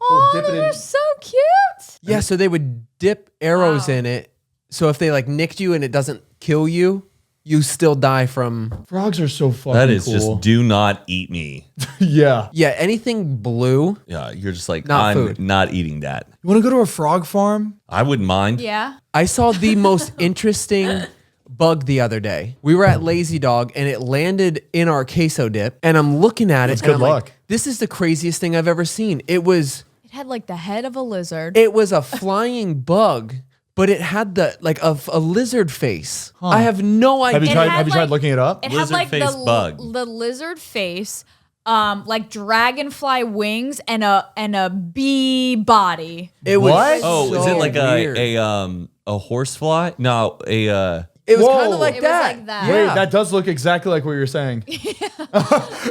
Oh, dip it in- they're so cute. Yeah, so they would dip arrows Wow. in it. So if they like nicked you and it doesn't kill you, you still die from. Frogs are so fucking That is cool. just do not eat me. Yeah. Yeah, anything blue. Yeah, you're just like, Not I'm food. not eating that. You want to go to a frog farm? I wouldn't mind. Yeah. I saw the most interesting bug the other day. We were at Lazy Dog and it landed in our queso dip, and I'm looking at it. That's and good I'm like, luck. this is the craziest thing I've ever seen. It was It had like the head of a lizard. a flying bug, but it had the like a lizard face. I have no idea. Have you It tried? had, Have you tried like- looking it up? It had Lizard like face bug. the lizard face, like dragonfly wings and a bee body. It was What? Oh, is so it like weird. a horsefly? No, It was Whoa. kind of like It was that. like that. Wait, Yeah. that does look exactly like what you're saying.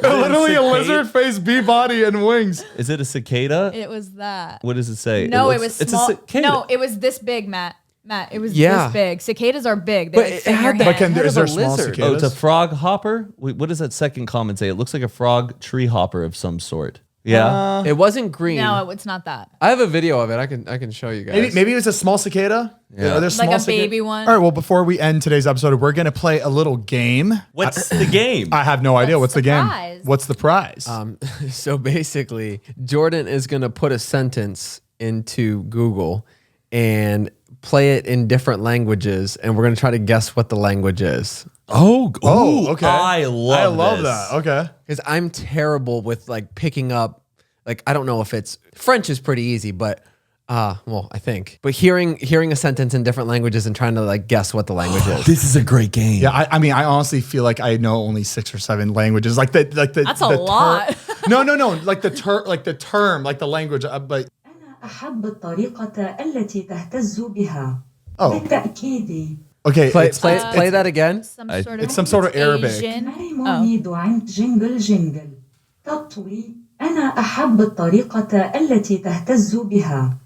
Literally a lizard face, bee body, and wings. Is it a cicada? It was that. What does it say? No, it looks- was small. It's a cicada. No, it was this big, Matt. Matt, it was Yeah. this big. Cicadas are big. They But like it fit in your had the- hand. But can Head is of there a small lizard. cicadas? Oh, it's a frog hopper? Wait, what does that second comment say? It looks like a frog tree hopper of some sort. Yeah. It wasn't green. No, it's not that. I have a video of it. I can show you guys. Maybe it was a small cicada. Yeah. Are there Like small a cicada- baby one? All right. Well, before we end today's episode, we're gonna play a little game. What's the game? I have no idea. What's the game? prize? What's the prize? So basically, Jordan is going to put a sentence into Google and play it in different languages, and we're going to try to guess what the language is. Oh, okay. I love this. that. Okay. Because I'm terrible with like picking up, like I don't know if it's French is pretty easy, but well, I think. But hearing a sentence in different languages and trying to like guess what the language is. This is a great game. Yeah, I mean, I honestly feel like I know only 6 or 7 languages. Like the That's a the lot. No. Like the term, like the language. But أنا أحب الطريقة التي تهتز بها. Oh. بالتأكيد. okay, Play that again. Some I- sort it's some sort of Arabic. Asian. مريم عند جنجل جنجل. تطوي أنا أحب الطريقة التي تهتز بها.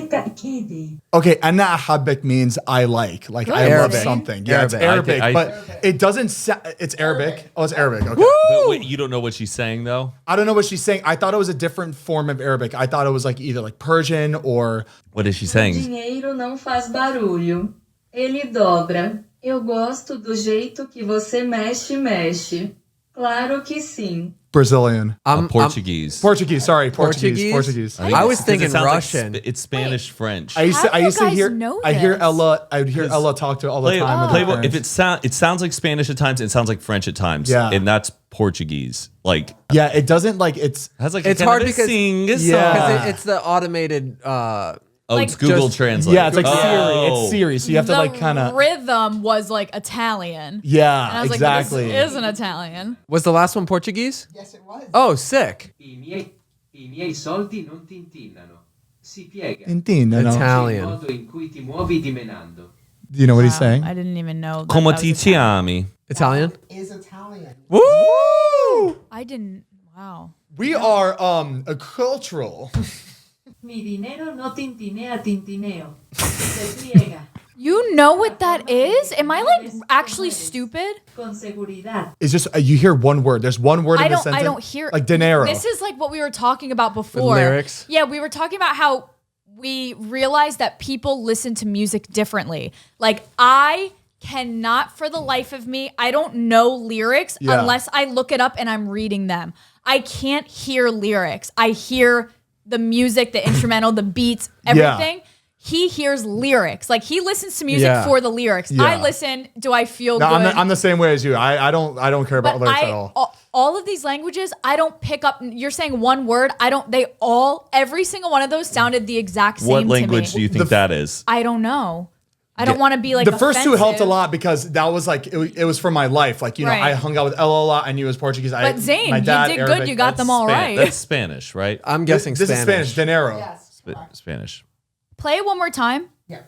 بالتأكيد. Okay, ana ahabbik means I like I love Arabic. something. Yeah, it's Arabic. Arabic, I- but it doesn't. It's Arabic. Oh, it's Arabic. Okay. But wait, you don't know what she's saying though? I don't know what she's saying. I thought it was a different form of Arabic. I thought it was like either like Persian or. What is she saying? Dinheiro não faz barulho. Ele dobra. Eu gosto do jeito que você mexe, mexe. Claro que sim. Brazilian. Portuguese. Portuguese. Sorry, Portuguese. I was Because thinking it sounds like Russian. it's Spanish French. I used How to, I do used you to guys hear. know I hear this? Ella. I would hear Because Ella talk to all the time. with her Playboy, if parents. it sounds like Spanish at times, it sounds like French at times. Yeah. And that's Portuguese. Like Yeah, it doesn't like it's. it has like It's a kind hard of a because sing Yeah. because it's the automated. Oh, Like- it's Google Just- Translate. Yeah, it's like Siri. Oh. It's Siri, so you have to the like kind of. rhythm was like Italian. And Yeah, I was exactly. like, this isn't Italian. Was the last one Portuguese? Yes, it was. Oh, sick. I miei soldi non ti intinnano. Si piega. Intendo, no? Italian. Il modo in cui ti muovi dimenando. Do you know what he's saying? I didn't even know. Come that ti was Italian. chiami? Italian? Is Italian. Woo! I didn't. Wow. We are a cultural. Mi dinero no tintinea tintineo. Se pliega. You know what that is? Am I like actually stupid? Con seguridad. It's just you hear one word. There's one word in the sentence. I don't hear like dinero. This is like what we were talking about before. lyrics? Yeah, we were talking about how we realized that people listen to music differently. Like I cannot for the life of me, I don't know lyrics Yeah. unless I look it up and I'm reading them. I can't hear lyrics. I hear the music, the instrumental, the beats, everything. He hears lyrics. Like he listens to music Yeah. for the lyrics. Yeah. I listen. Do I feel No, good? I'm the same way as you. I don't care about But lyrics at all. all of these languages, I don't pick up. You're saying one word. I don't. They all, every single one of those sounded the exact same What to language me. do you think that is? I don't know. I don't want to be like The first two helped a offensive. lot because that was like it was for my life. Like Right. I hung out with Ella a lot. I knew it was Portuguese. But Zane, my you dad, did Arabic. good. You got them all right. That's Spanish, right? I'm guessing This is Spanish. Dinero. Yes. correct. Spanish. Play it one more time. Yeah.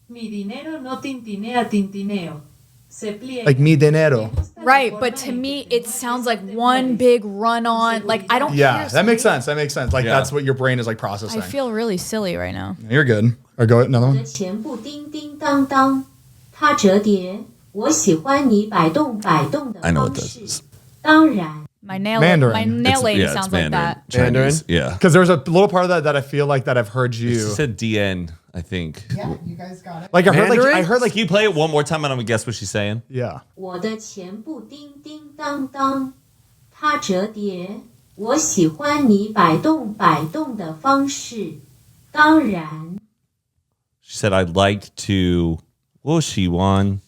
Mi dinero no tintinea tintineo. Se pliega. Like mi dinero. Right, but to me, it sounds like one big run on. Like I don't. Yeah, hear that makes sense. That makes sense. Like Yeah. that's what your brain is like processing. I feel really silly right now. You're good. Or go another 我 one. 的钱不叮叮当当，它折叠。我喜欢你摆动摆动的 I know what 方 this 式 is.。当然， My nail, Mandarin. my nail lady yeah, sounds it's like Mandarin. that. Mandarin? Chinese. Yeah. Because there's a little part of that I feel like that I've heard She you. said DN, I think. Yeah, you guys got it. Like I heard Mandarin? like Can you play it one more time and I'm gonna guess what she's saying? yeah. 我的钱不叮叮当当，它折叠。我喜欢你摆动摆动的方式。当然， She said, I'd like to. What was she won?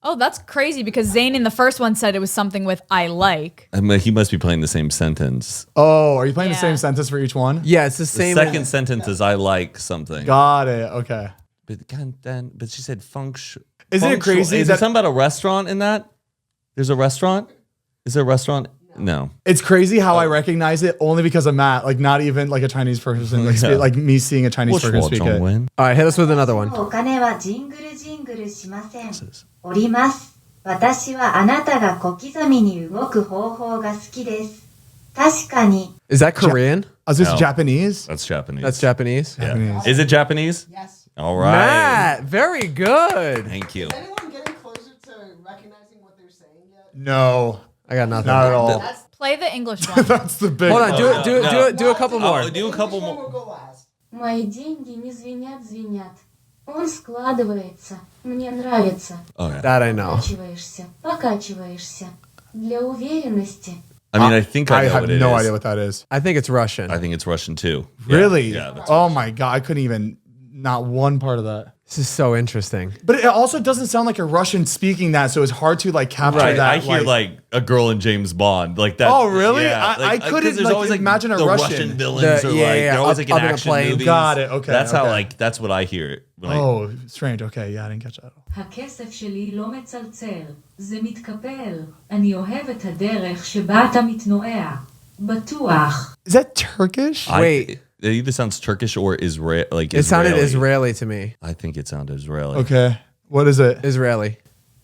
Oh, that's crazy because Zayn in the first one said it was something with I like. I mean, he must be playing the same sentence. Oh, are you playing the Yeah. same sentence for each one? Yeah, it's the The same. second sentence is I like something. Got it. Okay. But she said function. Isn't it crazy Is there that- something about a restaurant in that? There's a restaurant? Is there a restaurant? No. It's crazy how I recognize it only because of Matt. Like not even like a Chinese person. Like, Yeah. like me seeing a Chinese person speak it. Win. All right, hit us with another one. お金はジングルジングルしません。おります。私はあなたが小刻みに動く方法が好きです。確かに。 Is that Korean? Is this No. Japanese? That's Japanese. That's Japanese. Yeah. Japanese. Is it Japanese? Yes. All right. Matt, very good. Thank you. Is anyone getting closer to recognizing what they're saying yet? No, I got nothing. not at all. That's Play the English one. That's the big. Hold on, do no, it, do it, no. do it, do a couple more. Oh, do a couple English one more. will go last. Мои деньги не звенят. Он складывается. Мне нравится. Okay. That I know. Покачиваешься. Для уверенности. I mean, I think I know have what it no is. idea what that is. I think it's Russian. I think it's Russian too. Yeah, Really? Yeah. That's Oh my god, I couldn't even. Not one part of that. This is so interesting. But it also doesn't sound like a Russian speaking that, so it's hard to like capture right. that. I hear like a girl in James Bond, like that. Oh, really? Yeah, I 'cause couldn't, there's like, always, imagine a the Russian. villains The- are yeah, like yeah, they're always up- like in up in a action plane. movies. Got it, okay, That's how okay. like that's what I hear. When I, Oh, strange. Okay, yeah, I didn't catch that. הכסף שלי לא מצלצל. זה מתקפל. אני אוהב את הדרך שבה אתה מתנועע. בטוח. Is that Turkish? Wait. it either sounds Turkish or Israel. Like It sounded Israeli. Israeli to me. I think it sounded Israeli. Okay, what is it? Israeli.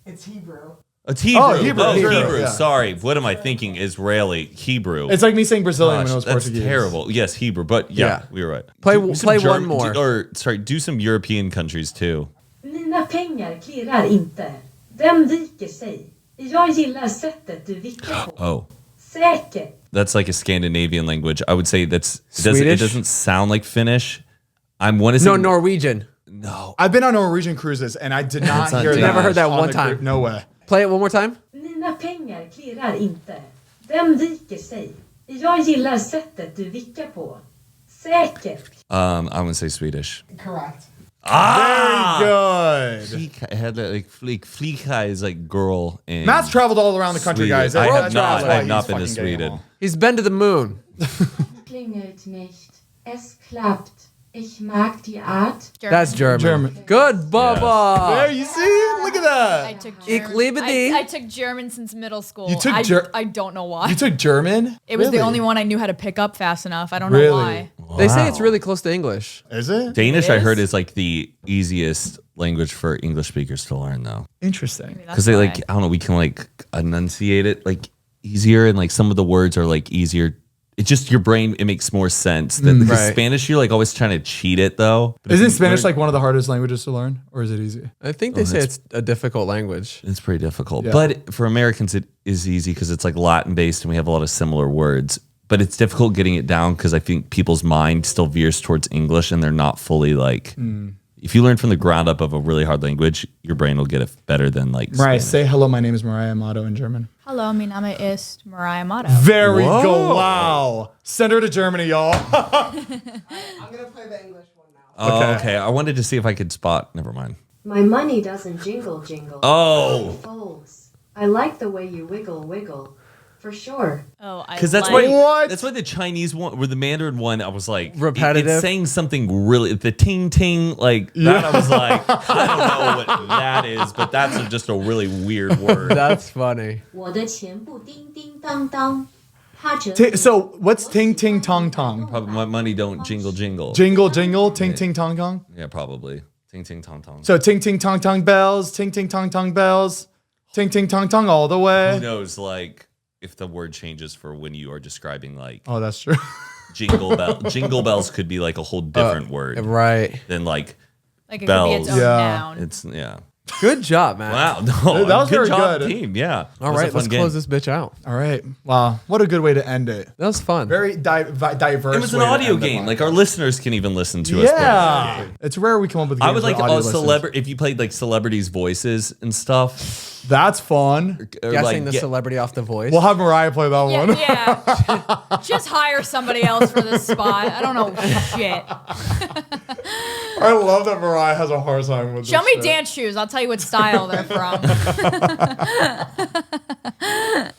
It's Hebrew. It's Hebrew. Oh, Hebrew, Oh, Hebrew, Hebrew. yeah. Sorry. What am I thinking? Israeli. Hebrew. It's like me saying Brazilian Gosh, when it was that's Portuguese. terrible. Yes, Hebrew. But yeah, Yeah. we were right. Play- Do some play one more. do some European countries too. Mina pengar klirrar inte. Vem viker sig? Jag gillar sättet du vickar på. Oh. Säkert. That's like a Scandinavian language. I would say it Swedish? doesn't sound like Finnish. I'm one to say No, Norwegian. No. I've been on Norwegian cruises and I did not not hear that. Danish. Never heard that on one the time. No way. Play it one more time. Mina pengar klirrar inte. Vem viker sig? Jag gillar sättet du vickar på. Säkert. I'm gonna say Swedish. Correct. Good. Flika, I had that like Flika is like girl in Matt's traveled all around the country, Sweden. guys. I That's have not. why I have he's not been to fucking getting them Sweden. all. He's been to the moon. Klingelt nicht. Es klappt. Ich mag die Art. That's German. German. Good, Bubba. There you see? Look at that. I took Ich German. liebe dich. I took German since middle school. You took I don't know why. You took German? It was Really? the only one I knew how to pick up fast enough. I don't know Really? why. They say it's really close to English. Is it? Danish, It I heard, is? is like the easiest language for English speakers to learn, though. Interesting. Because they like, I don't know, we can like enunciate it like easier, and like some of the words are like easier. It's just your brain, it makes more sense. Because Right. Spanish, you're like always trying to cheat it, though. But if Isn't you Spanish learn- like one of the hardest languages to learn? Or is it easy? I think they say it's a difficult language. It's pretty difficult. Yeah. But for Americans, it is easy because it's like Latin based and we have a lot of similar words. But it's difficult getting it down because I think people's mind still veers towards English and they're not fully like. If you learn from the ground up of a really hard language, your brain will get it better than like. Mariah, Spanish. say hello. My name is Mariah Amato in German. Hello, mein Name ist Mariah Motto. There we Whoa. go. Wow. Send her to Germany, y'all. I'm gonna play the English one now. Oh, okay. I wanted to see if I could spot. Never mind. My money doesn't jingle jingle. Oh. It folds. I like the way you wiggle wiggle. For sure. Oh, I Because that's like, why What? that's why the Chinese one or the Mandarin one, I was like Repetitive. It's saying something really the ting ting like that. I was like, I don't know what that is, but that's just a really weird word. That's funny. 我的钱不叮叮当当，它折 So what's ting ting tong tong? Probably my money don't jingle jingle. Jingle jingle, ting ting tong tong. Yeah, probably. Ting ting tong tong. So ting ting tong tong bells, ting ting tong tong bells, ting ting tong tong all the Who way. knows like if the word changes for when you are describing like Oh, that's true. jingle bell. Jingle bells could be like a whole different word Right. than like like it bells. could be its own Yeah. noun. it's yeah. Good job, man. Wow, no, That was good very job, good. team. Yeah. All It was a right, fun let's game. close this bitch out. All right. Wow. What a good way to end it. That was fun. Very diverse. It was an way to audio end the game. podcast. Like our listeners can even listen to us. play. Yeah. It's rare we come up with games I would like with audio a listeners. celebrity if you played like celebrities' voices and stuff. That's fun. Or Guessing like, the get- celebrity off the voice. We'll have Mariah play that Yeah, one. yeah. Just hire somebody else for this spot. I don't know shit. I love that Mariah has a hard time with Show this me shit. dance shoes. I'll tell you what style they're from.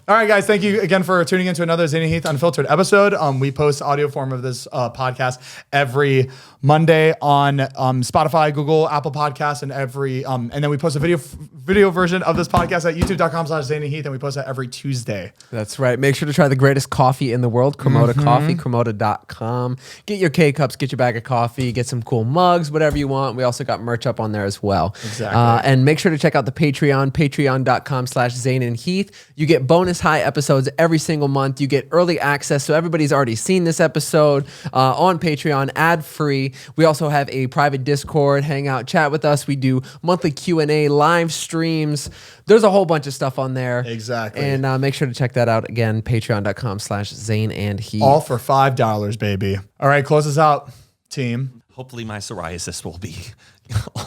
All right, guys. Thank you again for tuning into another Zane and Heath Unfiltered episode. We post audio form of this podcast every Monday on Spotify, Google, Apple Podcasts, and and then we post a video version of this podcast at youtube.com/Zane and Heath, and we post that every Tuesday. That's right. Make sure to try the greatest coffee in the world, Cremota Coffee, cremota.com. Get your K-Cups, get your bag of coffee, get some cool mugs, whatever you want. We also got merch up on there as well. Exactly. And make sure to check out the Patreon, patreon.com/Zane and Heath. You get bonus high episodes every single month. You get early access, so everybody's already seen this episode on Patreon, ad-free. We also have a private Discord, hang out, chat with us. We do monthly Q&A, live streams. There's a whole bunch of stuff on there. Exactly. And make sure to check that out again, patreon.com/Zane and Heath. All for $5, baby. All right, close us out, team. Hopefully, my psoriasis will be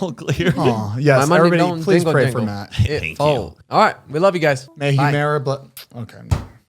all clear. Aw, yes, My money everybody, don't please jingle, pray jingle. for Matt. Thank you. All right. We love you guys. May he Bye. merit, okay.